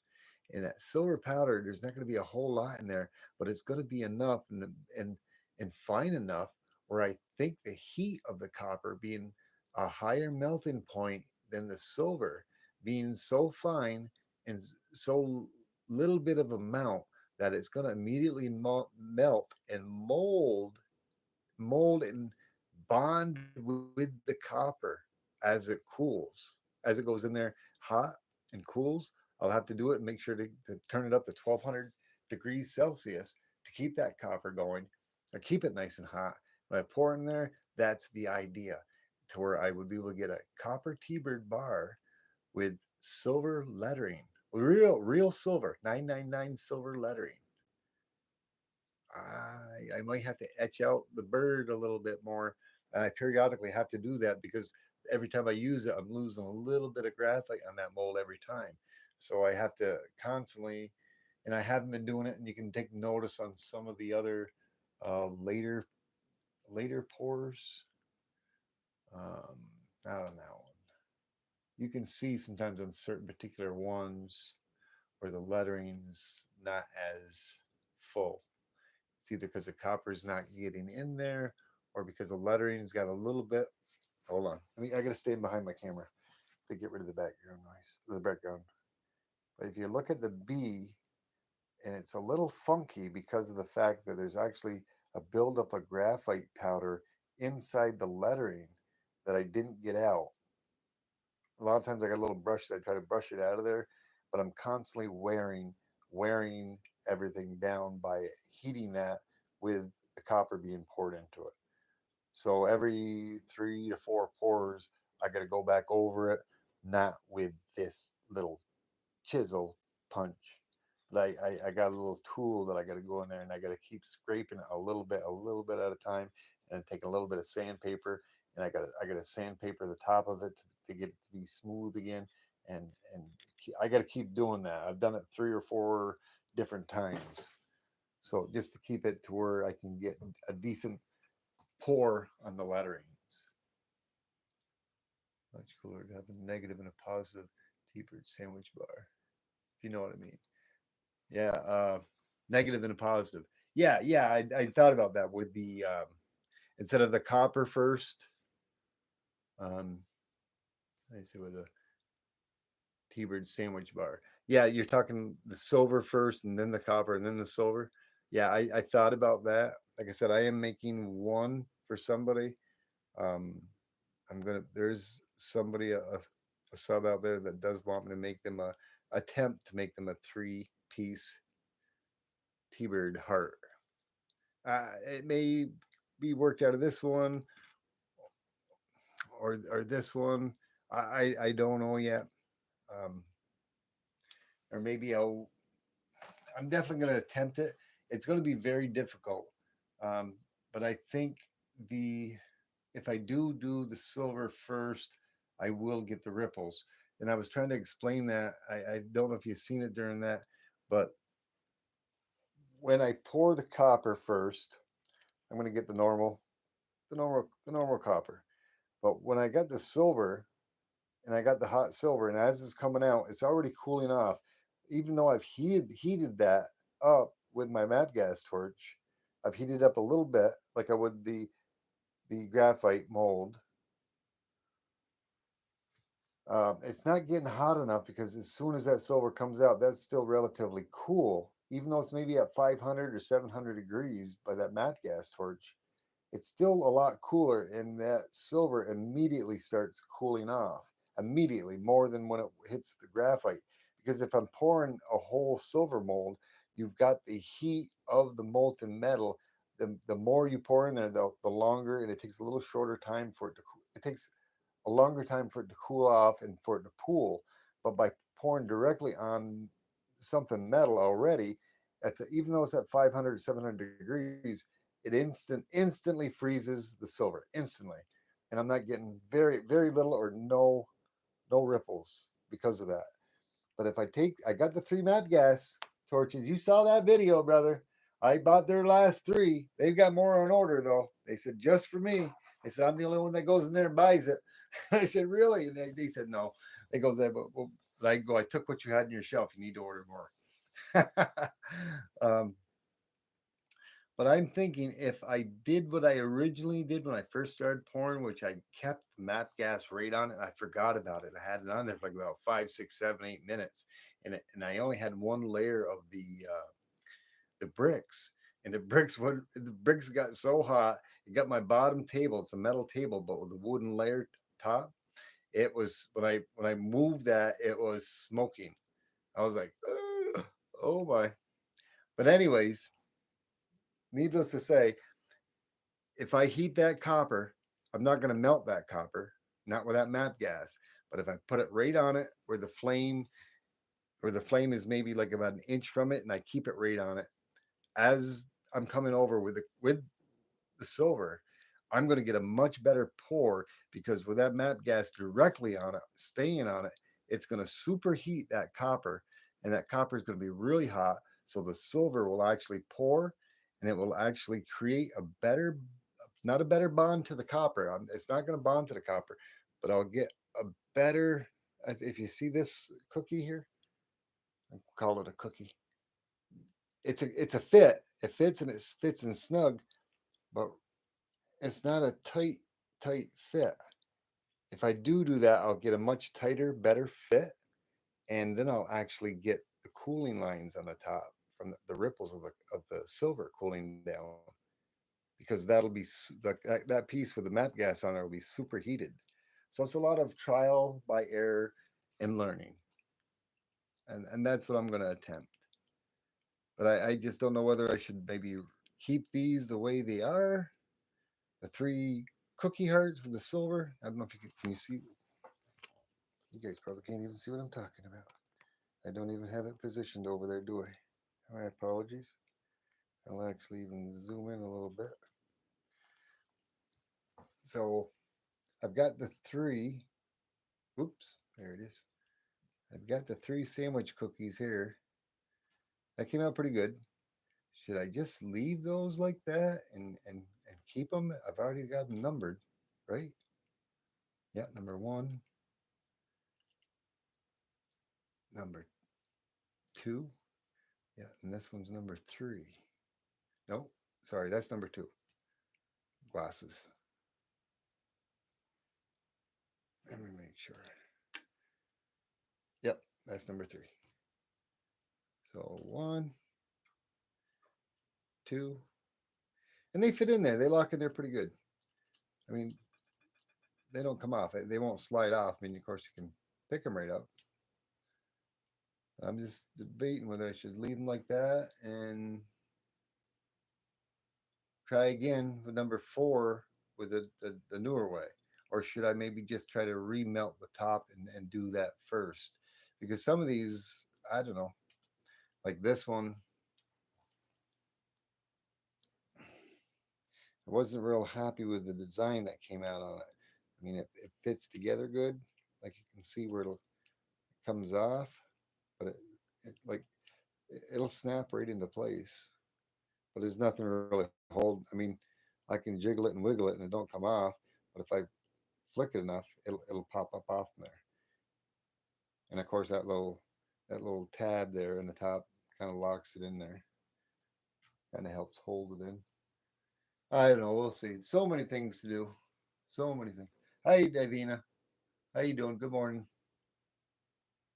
And that silver powder, there's not going to be a whole lot in there, but it's going to be enough and and fine enough where I think the heat of the copper being a higher melting point than the silver being so fine and so little bit of amount that it's going to immediately melt and mold and bond with the copper as it cools, as it goes in there hot and cools. I'll have to do it and make sure to turn it up to 1200 degrees Celsius to keep that copper going or keep it nice and hot. When I pour in there, that's the idea to where I would be able to get a copper T-bird bar with silver lettering, real silver, 999 silver lettering. I might have to etch out the bird a little bit more. And I periodically have to do that because every time I use it, I'm losing a little bit of graphite on that mold every time. So I have to constantly, and I haven't been doing it. And you can take notice on some of the other later pours. Um, I don't know. You can see sometimes on certain particular ones where the lettering's not as full. It's either because the copper is not getting in there or because the lettering's got a little bit. Hold on. I got to stand behind my camera to get rid of the background noise, the background. But if you look at the B, and it's a little funky because of the fact that there's actually a buildup of graphite powder inside the lettering that I didn't get out. A lot of times I got a little brush that I try to brush it out of there, but I'm constantly wearing everything down by heating that with the copper being poured into it. So every 3 to 4 pours, I got to go back over it, not with this little chisel punch. But I got a little tool that I got to go in there and I got to keep scraping a little bit at a time, and take a little bit of sandpaper, and I got to sandpaper the top of it to get it to be smooth again, and and I got to keep doing that. I've done it 3 or 4 different times, so just to keep it to where I can get a decent pour on the letterings. Much cooler to have a negative and a positive T-bird sandwich bar, if you know what I mean. Yeah, negative and a positive. Yeah, yeah, I thought about that with the instead of the copper first. Um, I see with a T-bird sandwich bar. Yeah, you're talking the silver first, and then the copper, and then the silver. Yeah, I thought about that. Like I said, I am making one for somebody. Um, there's somebody, a sub out there that does want me to make them attempt to make them a 3-piece T-bird heart. It may be worked out of this one or this one. I don't know yet. Um, or maybe I'm definitely going to attempt it. It's going to be very difficult. Um, but I think the if I do the silver first, I will get the ripples. And I was trying to explain that. I don't know if you've seen it during that, but when I pour the copper first, I'm going to get the normal copper. But when I got the silver and I got the hot silver, and as it's coming out, it's already cooling off. Even though I've heated that up with my MAP gas torch, I've heated up a little bit, like I would the graphite mold. It's not getting hot enough because as soon as that silver comes out, that's still relatively cool. Even though it's maybe at 500 or 700 degrees by that MAP gas torch, it's still a lot cooler, and that silver immediately starts cooling off. Immediately, more than when it hits the graphite. Because if I'm pouring a whole silver mold, you've got the heat of the molten metal. The more you pour in there, the longer, and it takes a little shorter time for it to cool. It takes a longer time for it to cool off and for it to pool. But by pouring directly on something metal already, even though it's at 500 700 degrees, it instantly freezes the silver instantly, and I'm not getting very little or no ripples because of that. But if I got the 3 MAP gas torches. You saw that video, brother. I bought their last 3. They've got more on order though. They said just for me. They said I'm the only one that goes in there and buys it. I said really, and they said no. They go there, but I go. I took what you had in your shelf. You need to order more. um, but I'm thinking if I did what I originally did when I first started pouring, which I kept the MAP gas rate on it, I forgot about it. I had it on there for like about 5, 6, 7, 8 minutes, and I only had one layer of the bricks, and the bricks got so hot, it got my bottom table. It's a metal table, but with a wooden layer top. It was when I moved that, it was smoking. I was like, oh my. But anyways, needless to say, if I heat that copper, I'm not going to melt that copper, not with that MAP gas. But if I put it right on it where the flame is maybe like about an inch from it, and I keep it right on it, as I'm coming over with the silver, I'm going to get a much better pour because with that MAP gas directly on it, staying on it, it's going to superheat that copper, and that copper is going to be really hot. So the silver will actually pour, and it will actually create a better, not a better bond to the copper. It's not going to bond to the copper, but I'll get a better. If you see this cookie here, I call it a cookie. It's a fit. It fits and it fits in snug, but it's not a tight fit. If I do that, I'll get a much tighter, better fit, and then I'll actually get the cooling lines on the top from the ripples of the silver cooling down, because that'll be that piece with the MAP gas on there will be super heated. So it's a lot of trial by error and learning, and that's what I'm going to attempt. But I just don't know whether I should maybe keep these the way they are, the 3 cookie hearts with the silver. I don't know if can you see. You guys probably can't even see what I'm talking about. I don't even have it positioned over there, do I? My apologies. I'll actually even zoom in a little bit. So I've got the 3. Oops, there it is. I've got the 3 sandwich cookies here. That came out pretty good. Should I just leave those like that and keep them? I've already got them numbered, right? Yeah, number 1, number 2. Yeah, and this one's number 3. No, sorry, that's number 2. Glasses. Let me make sure. Yep, that's number 3. So 1, 2, and they fit in there. They lock in there pretty good. I mean, they don't come off. They won't slide off. I mean, of course, you can pick them right up. I'm just debating whether I should leave them like that and try again with number 4 with the newer way. Or should I maybe just try to remelt the top and do that first? Because some of these, I don't know, like this one, I wasn't real happy with the design that came out on it. I mean, it fits together good. Like you can see where it comes off, but it like it'll snap right into place. But there's nothing really hold. I mean, I can jiggle it and wiggle it and it don't come off. But if I flick it enough, it'll pop up off from there. And of course, that little tab there in the top kind of locks it in there. Kind of helps hold it in. I don't know. We'll see. So many things to do. So many things. Hi, Davina. How you doing? Good morning.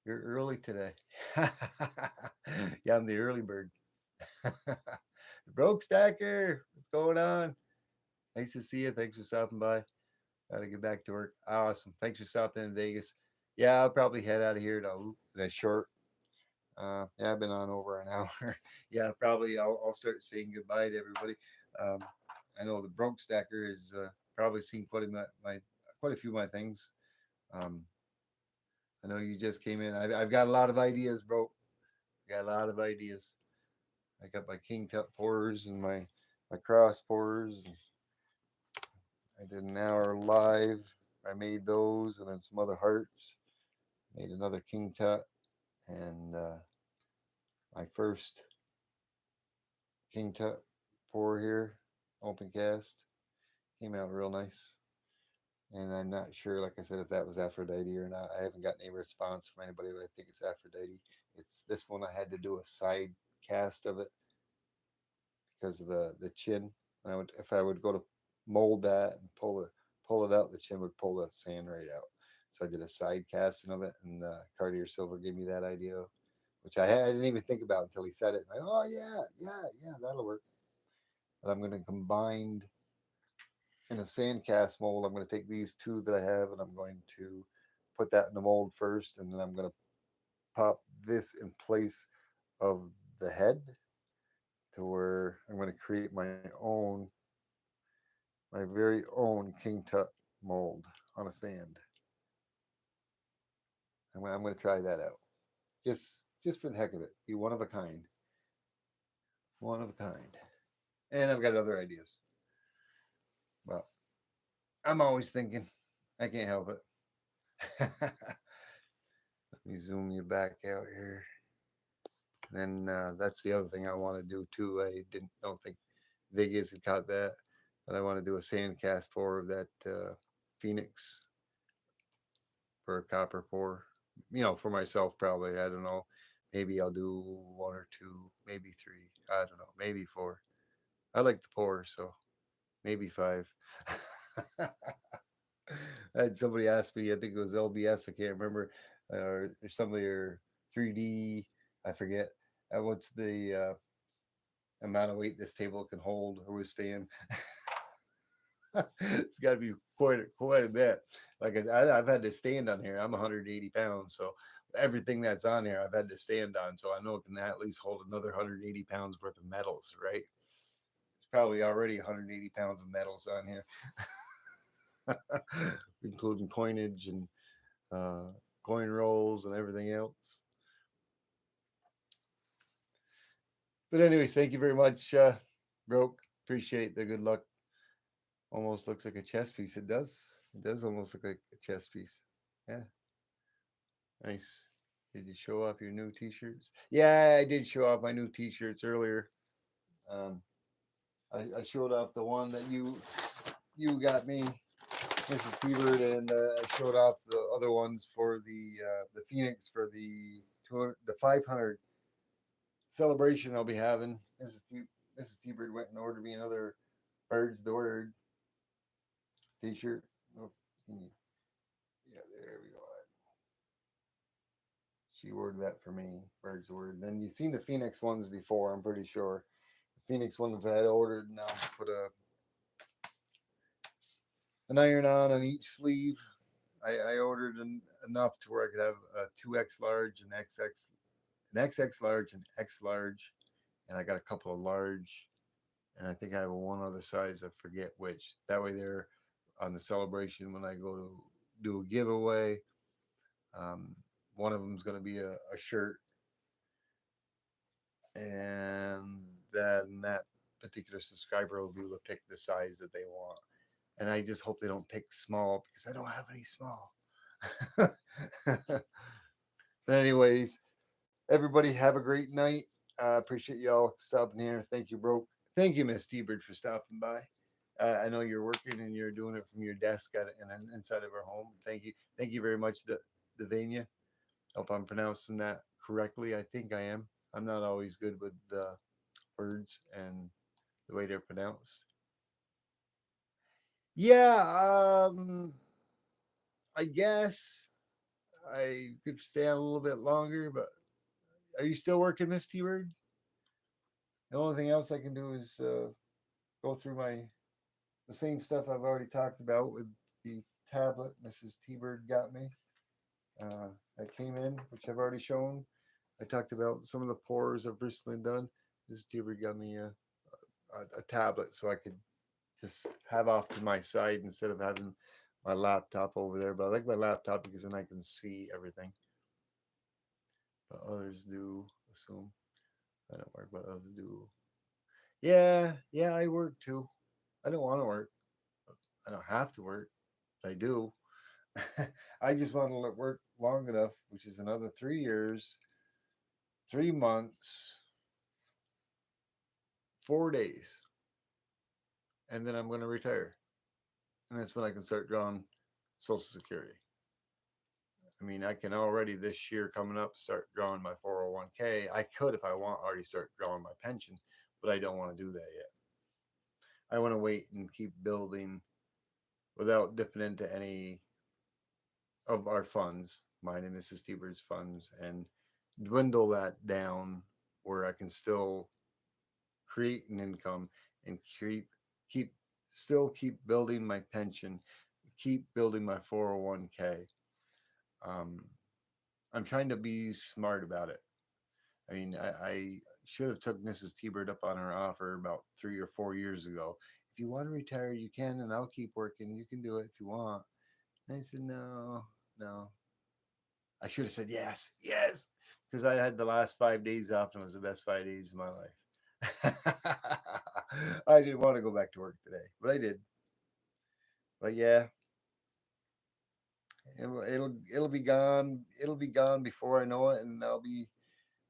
You're early today. Yeah, I'm the early bird. Broke Stacker. What's going on? Nice to see you. Thanks for stopping by. Gotta get back to work. Awesome. Thanks for stopping in Vegas. Yeah, I'll probably head out of here to that short. Yeah, I've been on over an hour. Yeah, probably I'll start saying goodbye to everybody. Um, I know the Broke Stacker has probably seen quite a few of my things. Um, I know you just came in. I've got a lot of ideas, bro. I got a lot of ideas. I got my King Tut pours and my cross pours. I did an hour live. I made those and then some other hearts. Made another King Tut and my first King Tut pour here, open cast. Came out real nice. And I'm not sure, like I said, if that was Aphrodite or not. I haven't got any response from anybody, but I think it's Aphrodite. It's this one. I had to do a side cast of it because of the chin. If I would go to mold that and pull it out, the chin would pull the sand right out. So I did a side casting of it, and Cartier Silver gave me that idea, which I didn't even think about until he said it. And oh yeah, that'll work. But I'm going to combine in a sand cast mold. I'm going to take these two that I have, and I'm going to put that in the mold first, and then I'm going to pop this in place of the head to where I'm going to create my very own King Tut mold on a stand. I'm going to try that out, just for the heck of it. Be one of a kind, one of a kind. And I've got other ideas. Well, I'm always thinking. I can't help it. Let me zoom you back out here. And that's the other thing I want to do too. I don't think Vegas had caught that, but I want to do a sand cast pour of that Phoenix for a copper pour. For myself probably. I don't know. Maybe I'll do one or two, maybe three. I don't know. Maybe four. I like to pour, so maybe five. I had somebody ask me. I think it was LBS. I can't remember. Or somebody or 3D. I forget. What's the amount of weight this table can hold or withstand? It's got to be quite a bit. Like I've had to stand on here. I'm 180 pounds, so everything that's on here, I've had to stand on. So I know it can at least hold another 180 pounds worth of metals, right? It's probably already 180 pounds of metals on here, including coinage and uh, coin rolls and everything else. But anyways, thank you very much, Broke. Appreciate the good luck. Almost looks like a chess piece. It does. It does almost look like a chess piece. Yeah. Nice. Did you show off your new t-shirts? Yeah, I did show off my new t-shirts earlier. Um, I showed off the one that you got me, Mrs. T-Bird, and I showed off the other ones for the Phoenix for the 500 celebration I'll be having. Mrs. T-Bird went and ordered me another Birds the Word t-shirt. Oh, yeah, there we go. She ordered that for me, Birds the Word. Then you've seen the Phoenix ones before, I'm pretty sure. The Phoenix ones I had ordered, now put an iron on each sleeve. I ordered enough to where I could have a 2X large, an XX large, and X large, and I got a couple of large, and I think I have one other size. I forget which. That way, they're on the celebration when I go to do a giveaway. Um, one of them is going to be a shirt, and then that particular subscriber will be able to pick the size that they want. And I just hope they don't pick small because I don't have any small. But anyways, everybody have a great night. I appreciate y'all stopping here. Thank you, Broke. Thank you, Miss T-Bird, for stopping by. I know you're working and you're doing it from your desk and inside of our home. Thank you. Thank you very much, Davania. Hope I'm pronouncing that correctly. I think I am. I'm not always good with the words and the way they're pronounced. Yeah, I guess I could stay on a little bit longer, but are you still working, Miss T Bird? The only thing else I can do is go through the same stuff I've already talked about with the tablet Mrs. T Bird got me. Uh, that came in, which I've already shown. I talked about some of the pours I've recently done. Mrs. T Bird got me a tablet so I could just have off to my side instead of having my laptop over there. But I like my laptop because then I can see everything. But others do assume I don't work, but others do. Yeah, yeah, I work too. I don't want to work. I don't have to work. I do. I just want to work long enough, which is another 3 years, 3 months, 4 days, and then I'm going to retire. And that's when I can start drawing Social Security. I mean, I can already this year coming up start drawing my 401k. I could, if I want, already start drawing my pension, but I don't want to do that yet. I want to wait and keep building without dipping into any of our funds, mine and Mrs. Stever's funds, and dwindle that down where I can still create an income and keep keep building my pension, keep building my 401k. Um, I'm trying to be smart about it. I mean, I should have took Mrs. T-Bird up on her offer about 3 or 4 years ago. If you want to retire, you can, and I'll keep working. You can do it if you want. And I said, no, no. I should have said yes, yes, because I had the last 5 days off and it was the best 5 days of my life. I didn't want to go back to work today, but I did. But yeah, it'll be gone. It'll be gone before I know it, and I'll be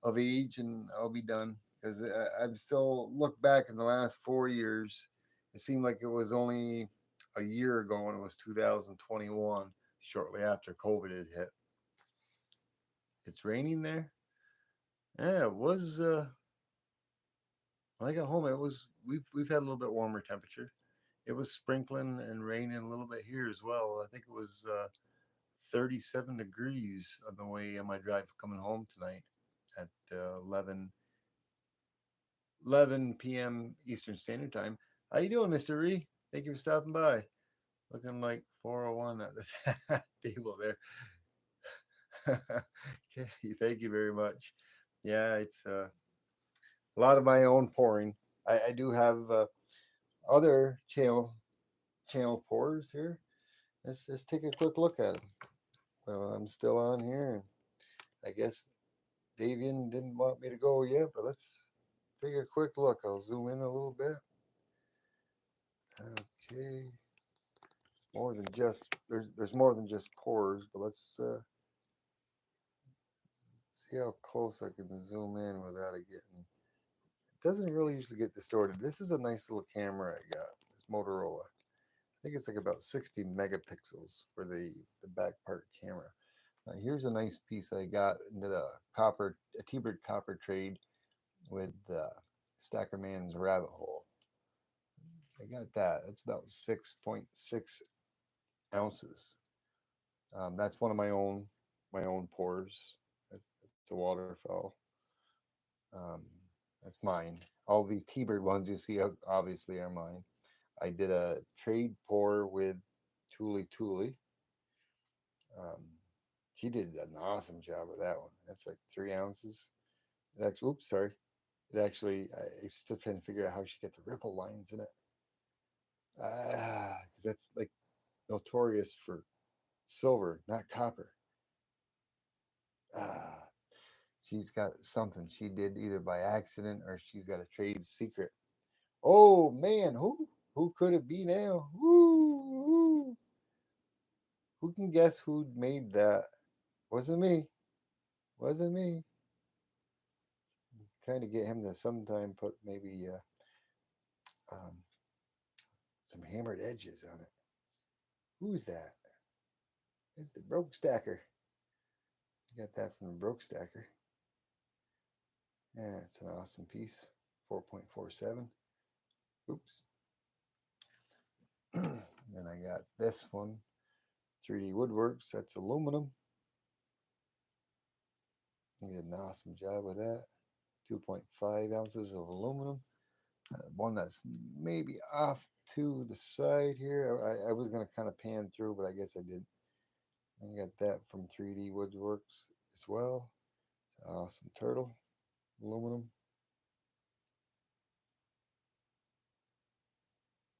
of age and I'll be done because I'm still look back in the last 4 years. It seemed like it was only a year ago when it was 2021, shortly after COVID had hit. It's raining there. Yeah, it was. When I got home, it was we've had a little bit warmer temperature. It was sprinkling and raining a little bit here as well. I think it was 37 degrees on the way on my drive coming home tonight at 11 p.m. Eastern Standard Time. How you doing, Mr. Ree? Thank you for stopping by. Looking like 401 at the table there. Okay, thank you very much. Yeah, it's a lot of my own pouring. I do have other channel pours here. Let's take a quick look at them. Well, I'm still on here, and I guess Davian didn't want me to go yet, but let's take a quick look. I'll zoom in a little bit. Okay, more than just there's more than just pores, but let's see how close I can zoom in without it getting. It doesn't really usually get distorted. This is a nice little camera I got. This Motorola. I think it's like about 60 megapixels for the back part camera. Now here's a nice piece I got. Did a T-Bird copper trade with Stackerman's Rabbit Hole. I got that. It's about 6.6 ounces. That's one of my own pours. It's a waterfall. Um, that's mine. All the T-Bird ones you see obviously are mine. I did a trade pour with Tuli. Um, she did an awesome job with that one. That's like 3 ounces. It actually, oops, sorry. It actually, I'm still trying to figure out how she get the ripple lines in it. Because that's like notorious for silver, not copper. Ah, she's got something she did either by accident or she's got a trade secret. Oh man, who could it be now? Who can guess who made that? Wasn't me. Wasn't me. I'm trying to get him to sometime put maybe um, some hammered edges on it. Who's that? It's the Broke Stacker. Got that from the Broke Stacker. Yeah, it's an awesome piece. 4.47. Oops. Then I got this one. 3D Woodworks. That's aluminum. He did an awesome job with that. 2.5 ounces of aluminum. One that's maybe off to the side here. I was going to kind of pan through, but I guess I did. I got that from 3D Woodworks as well. It's an awesome turtle. Aluminum.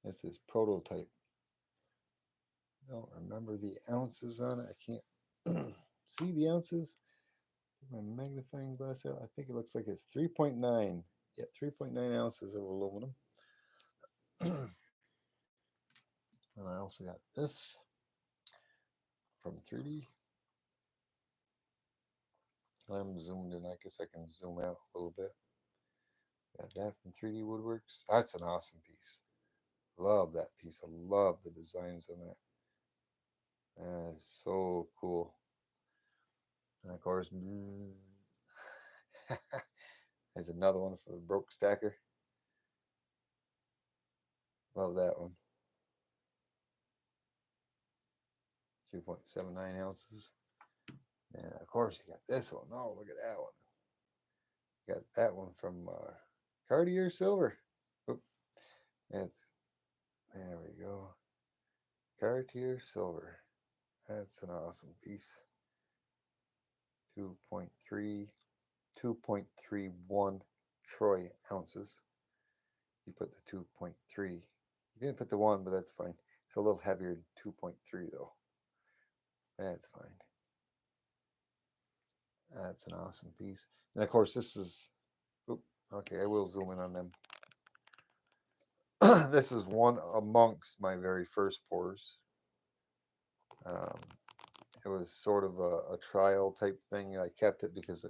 This is prototype. Don't remember the ounces on it. I can't see the ounces. Get my magnifying glass out. I think it looks like it's 3.9. Yeah, 3.9 ounces of aluminum. And I also got this from 3D. I'm zoomed in. I guess I can zoom out a little bit. Got that from 3D Woodworks. That's an awesome piece. Love that piece. I love the designs on that. That is so cool. And of course, there's another one for the Broke Stacker. Love that one. 3.79 ounces. And of course, you got this one. Oh, look at that one. Got that one from Cartier Silver. Oop. It's there we go. Cartier Silver. That's an awesome piece. 2.3, 2.31 troy ounces. You put the 2.3. You didn't put the 1, but that's fine. It's a little heavier than 2.3 though. That's fine. That's an awesome piece. And of course, this is. Okay, I will zoom in on them. This is one amongst my very first pours. It was sort of a trial type thing. I kept it because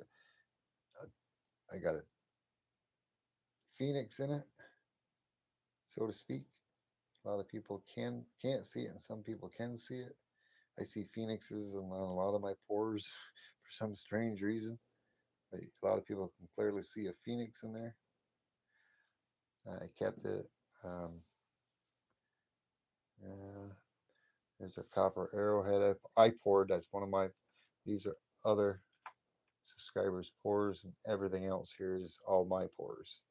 I got a phoenix in it, so to speak. A lot of people can't see it, and some people can see it. I see phoenixes on a lot of my pours for some strange reason. But a lot of people can clearly see a phoenix in there. I kept it. There's a copper arrowhead I poured. That's one of my. These are other subscribers' pours, and everything else here is all my pours.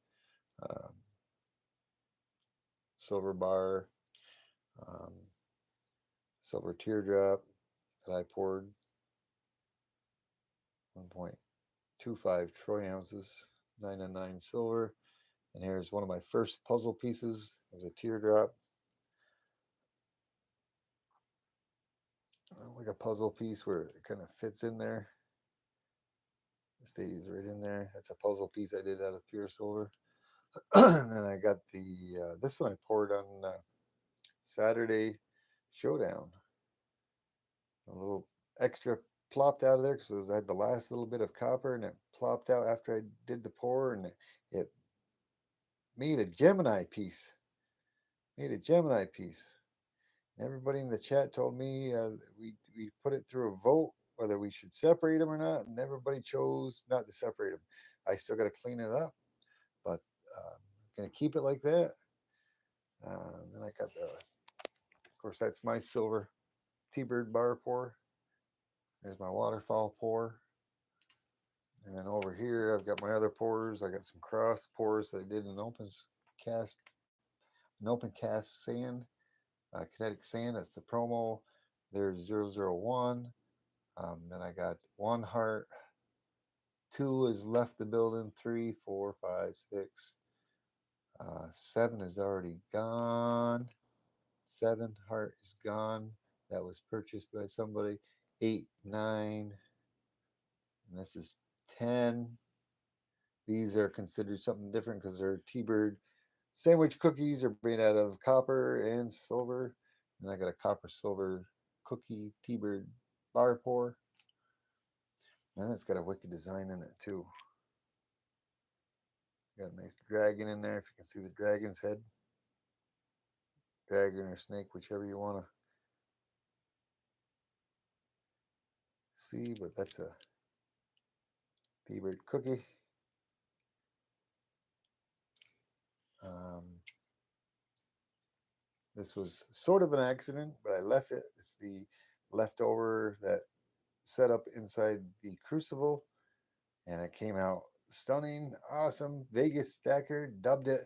Silver bar, um, silver teardrop that I poured. 1.25 troy ounces, 9 silver. And here's one of my first puzzle pieces. There's a teardrop. Like a puzzle piece where it kind of fits in there. It stays right in there. That's a puzzle piece I did out of pure silver. And then I got the this one I poured on Saturday Showdown. A little extra plopped out of there because I had the last little bit of copper and it plopped out after I did the pour and it made a Gemini piece. Made a Gemini piece. And everybody in the chat told me we put it through a vote whether we should separate them or not, and everybody chose not to separate them. I still got to clean it up, but I'm gonna keep it like that. Then I got of course, that's my silver T-Bird bar pour. There's my waterfall pour. And then over here, I've got my other pours. I got some cross pours that I did in an open cast sand. Kinetic Sand, that's the promo. There's 001. Then I got one heart. Two has left the building. Three, four, five, six. Seven is already gone. Seven heart is gone. That was purchased by somebody. Eight, nine, and this is 10. These are considered something different because they're T-Bird sandwich cookies are made out of copper and silver. And I got a copper silver cookie T-Bird bar pour. And it's got a wicked design in it too. Got a nice dragon in there if you can see the dragon's head. Dragon or snake, whichever you want to see, but that's a T-Bird cookie. Um, this was sort of an accident, but I left it. It's the leftover that set up inside the crucible, and it came out stunning, awesome. Vegas Stacker dubbed it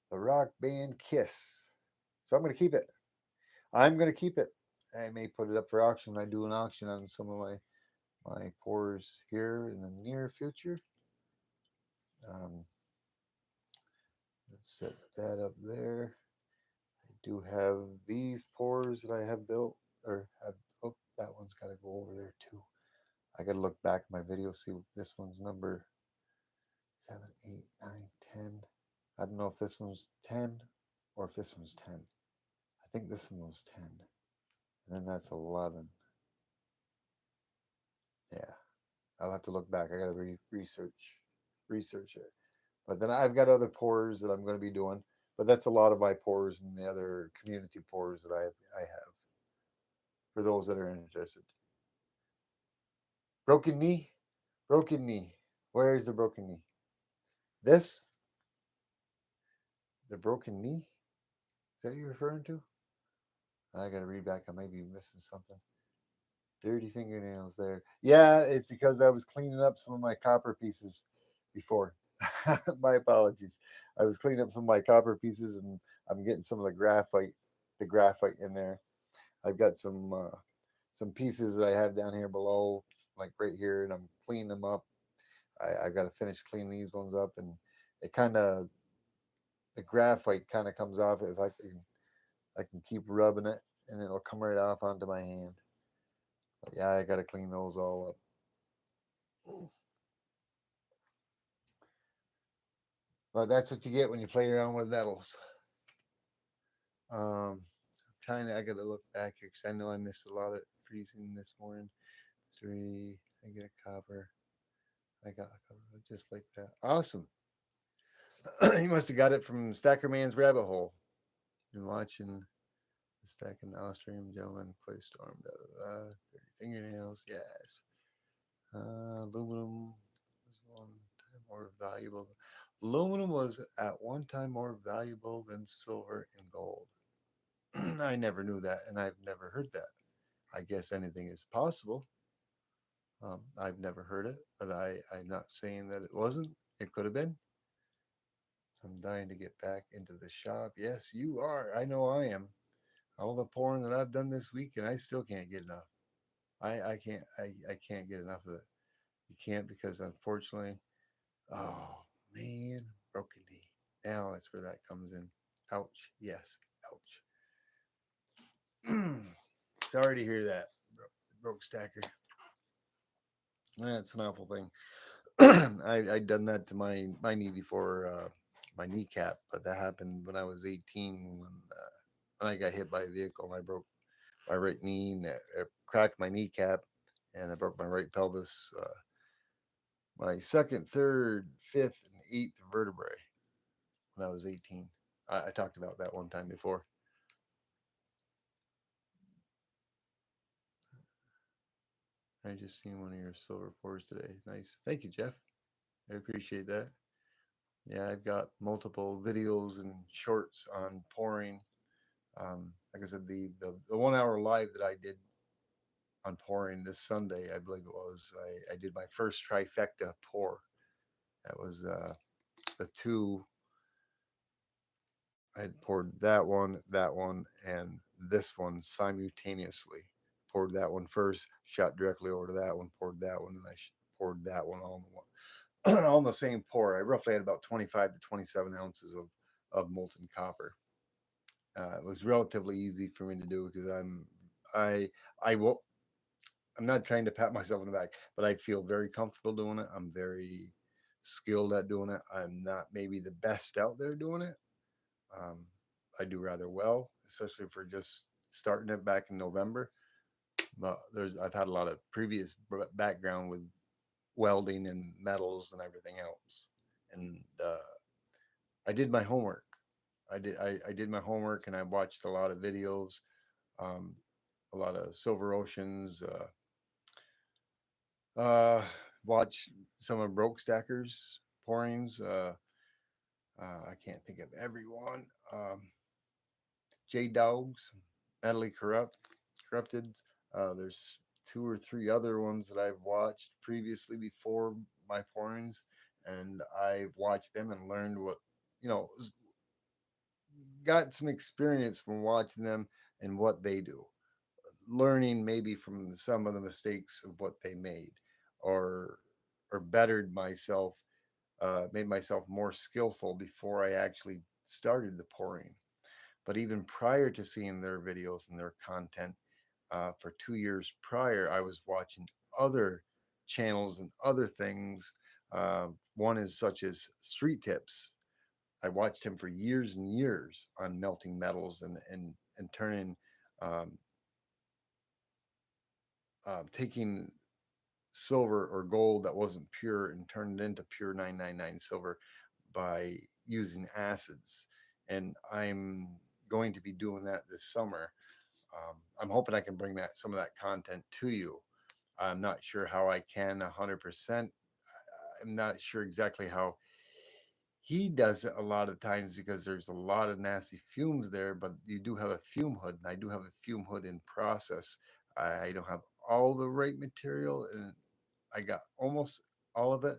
the rock band Kiss. So I'm going to keep it. I'm going to keep it. I may put it up for auction when I do an auction on some of my pours here in the near future. Um, let's set that up there. I do have these pours that I have built, or have. Oh, that one's got to go over there too. I got to look back at my video, see what this one's number 7, 8, 9, 10. I don't know if this one's 10 or if this one's 10. I think this one was 10. And then that's 11. Yeah. I'll have to look back. I got to research it. But then I've got other pours that I'm going to be doing. But that's a lot of my pours and the other community pours that I have for those that are interested. Broken knee? Broken knee. Where is the broken knee? This? The broken knee? Is that what you're referring to? I got to read back. I might be missing something. Dirty fingernails there. Yeah, it's because I was cleaning up some of my copper pieces before. My apologies. I was cleaning up some of my copper pieces and I'm getting some of the graphite in there. I've got some pieces that I have down here below, like right here, and I'm cleaning them up. I got to finish cleaning these ones up, and it kind of the graphite kind of comes off if I can keep rubbing it, and it'll come right off onto my hand. But yeah, I got to clean those all up. But that's what you get when you play around with metals. Trying to, I got to look back here because I know I missed a lot of freezing this morning. 3, I get a copper. I got a copper just like that. Awesome. He must have got it from Stackerman's Rabbit Hole. Been watching the Stacking Austrian Gentleman quite a storm. Dirty fingernails, yes. Aluminum was one time more valuable. Aluminum was at one time more valuable than silver and gold. I never knew that, and I've never heard that. I guess anything is possible. I've never heard it, but I'm not saying that it wasn't. It could have been. I'm dying to get back into the shop. Yes, you are. I know I am. All the pouring that I've done this week, and I still can't get enough. I can't get enough of it. You can't because unfortunately, oh man, broken knee. Now that's where that comes in. Ouch. Yes. Ouch. Sorry to hear that, broke stacker. That's an awful thing. I'd done that to my knee before, my kneecap, but that happened when I was 18 when I got hit by a vehicle and I broke my right knee and cracked my kneecap and I broke my right pelvis, my second, third, fifth, and eighth vertebrae when I was 18. I talked about that one time before. I just seen one of your silver pours today. Nice. Thank you, Jeff. I appreciate that. Yeah, I've got multiple videos and shorts on pouring. Like I said, the 1 hour live that I did on pouring this Sunday, I believe it was, I did my first trifecta pour. That was the two I had poured that one, and this one simultaneously. Poured that one first, shot directly over to that one, poured that one, and poured that one all in one, all in the same pour. I roughly had about 25 to 27 ounces of molten copper. It was relatively easy for me to do because I I will I'm not trying to pat myself on the back, but I feel very comfortable doing it. I'm very skilled at doing it. I'm not maybe the best out there doing it. Um, I do rather well, especially for just starting it back in November. But I've had a lot of previous background with welding and metals and everything else, and I did my homework. I did my homework, and I watched a lot of videos, um, a lot of Silver Oceans. Uh, watch some of Broke Stackers pourings. I can't think of everyone. J Dogs, Medley Corrupted. There's two or three other ones that I've watched previously before my pourings, and I've watched them and learned what you know, got some experience from watching them and what they do, learning maybe from some of the mistakes of what they made, or bettered myself, made myself more skillful before I actually started the pouring. But even prior to seeing their videos and their content, for 2 years prior, I was watching other channels and other things. One is such as Street Tips. I watched him for years and years on melting metals and turning, um, taking silver or gold that wasn't pure and turned it into pure 999 silver by using acids. And I'm going to be doing that this summer. I'm hoping I can bring some of that content to you. I'm not sure how I can 100%. I'm not sure exactly how he does it a lot of times because there's a lot of nasty fumes there, but you do have a fume hood, and I do have a fume hood in process. I don't have all the right material, and I got almost all of it,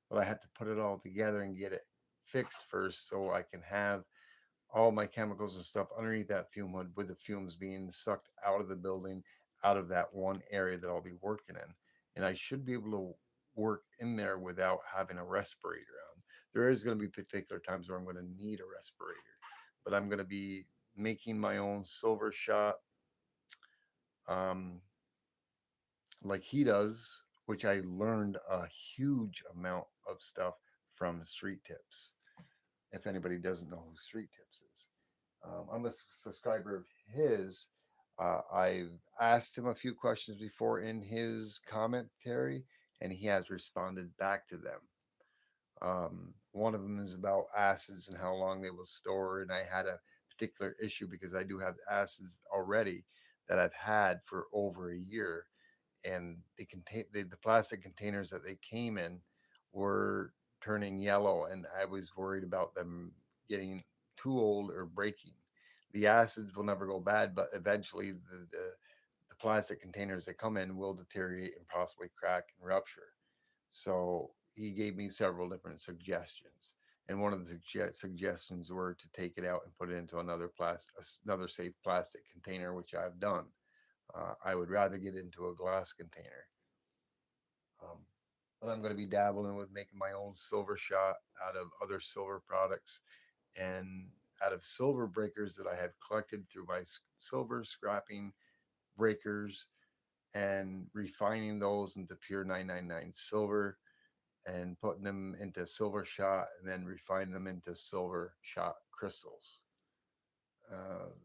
but I had to put it all together and get it fixed first so I can have all my chemicals and stuff underneath that fume hood with the fumes being sucked out of the building, out of that one area that I'll be working in. And I should be able to work in there without having a respirator on. There is going to be particular times where I'm going to need a respirator, but I'm going to be making my own silver shot, um, like he does, which I learned a huge amount of stuff from Street Tips. If anybody doesn't know who Street Tips is, I'm a subscriber of his. I've asked him a few questions before in his commentary, and he has responded back to them. One of them is about acids and how long they will store, and I had a particular issue because I do have acids already that I've had for over a year, and the plastic containers that they came in were turning yellow, and I was worried about them getting too old or breaking. The acids will never go bad, but eventually the plastic containers that come in will deteriorate and possibly crack and rupture. So he gave me several different suggestions, and one of the suggestions were to take it out and put it into another safe plastic container, which I've done. I would rather get into a glass container. Um, but I'm going to be dabbling with making my own silver shot out of other silver products and out of silver breakers that I have collected through my silver scrapping breakers, and refining those into pure 999 silver and putting them into silver shot and then refining them into silver shot crystals.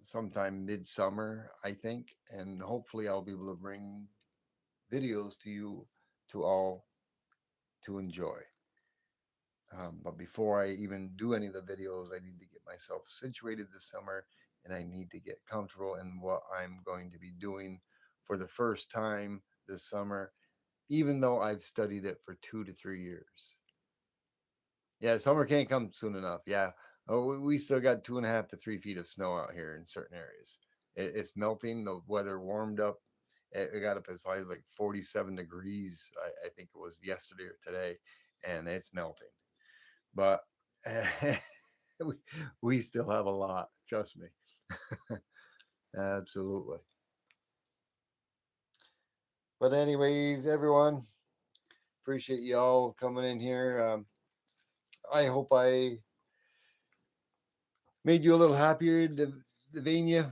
Sometime midsummer, I think, and hopefully I'll be able to bring videos to you to all to enjoy. But before I even do any of the videos, I need to get myself situated this summer, and I need to get comfortable in what I'm going to be doing for the first time this summer, even though I've studied it for 2 to 3 years. Yeah, summer can't come soon enough. Yeah. Oh, we still got 2.5 to 3 feet of snow out here in certain areas. It's melting. The weather warmed up. It got up as high as like 47 degrees. I think it was yesterday or today, and it's melting. But we, we still have a lot. Trust me. Absolutely. But anyways, everyone, appreciate you all coming in here. I hope I made you a little happier, Davina.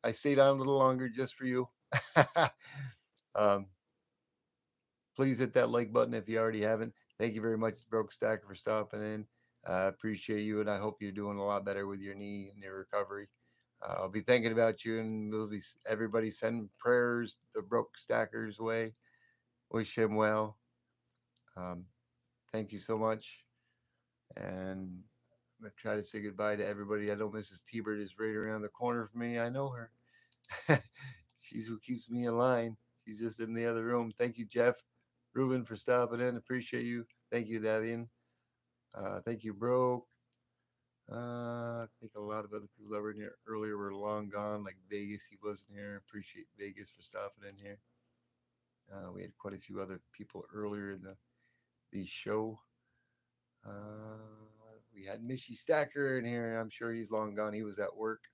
I stayed on a little longer just for you. um, please hit that like button if you already haven't. Thank you very much, Broke Stacker, for stopping in. I appreciate you, and I hope you're doing a lot better with your knee and your recovery. I'll be thinking about you, and we'll be everybody send prayers the Broke Stacker's way. Wish him well. Um, thank you so much, and I'm gonna try to say goodbye to everybody. I know Mrs. T-Bird is right around the corner from me. I know her. She's who keeps me in line. She's just in the other room. Thank you, Jeff, Ruben, for stopping in. Appreciate you. Thank you, Davian. Thank you, Broke. I think a lot of other people that were in here earlier were long gone, like Vegas. He wasn't here. Appreciate Vegas for stopping in here. We had quite a few other people earlier in the show. We had Mishy Stacker in here. I'm sure he's long gone. He was at work.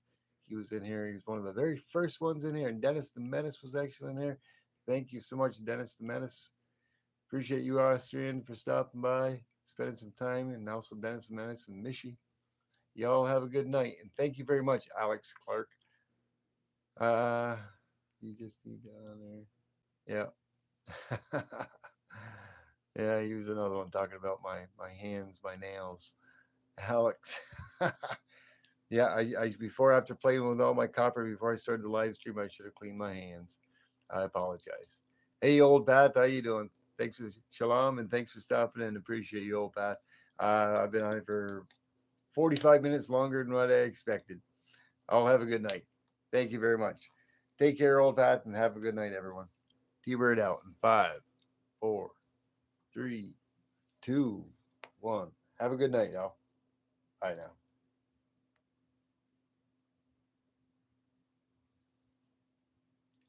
He was in here. He was one of the very first ones in here. And Dennis the Menace was actually in here. Thank you so much, Dennis the Menace. Appreciate you, Austrian, for stopping by, spending some time, and also Dennis the Menace and Mishy. Y'all have a good night. And thank you very much, Alex Clark. Uh, you just need down there. Yeah. Yeah, he was another one talking about my hands, my nails. Alex. Yeah, I before after playing with all my copper before I started the live stream, I should have cleaned my hands. I apologize. Hey, old Pat, how you doing? Thanks for shalom and thanks for stopping in. Appreciate you, old Pat. I've been on it for 45 minutes longer than what I expected. I'll have a good night. Thank you very much. Take care, old Pat, and have a good night, everyone. T-Bird out in 5, 4, 3, 2, 1. Have a good night, y'all. Bye now.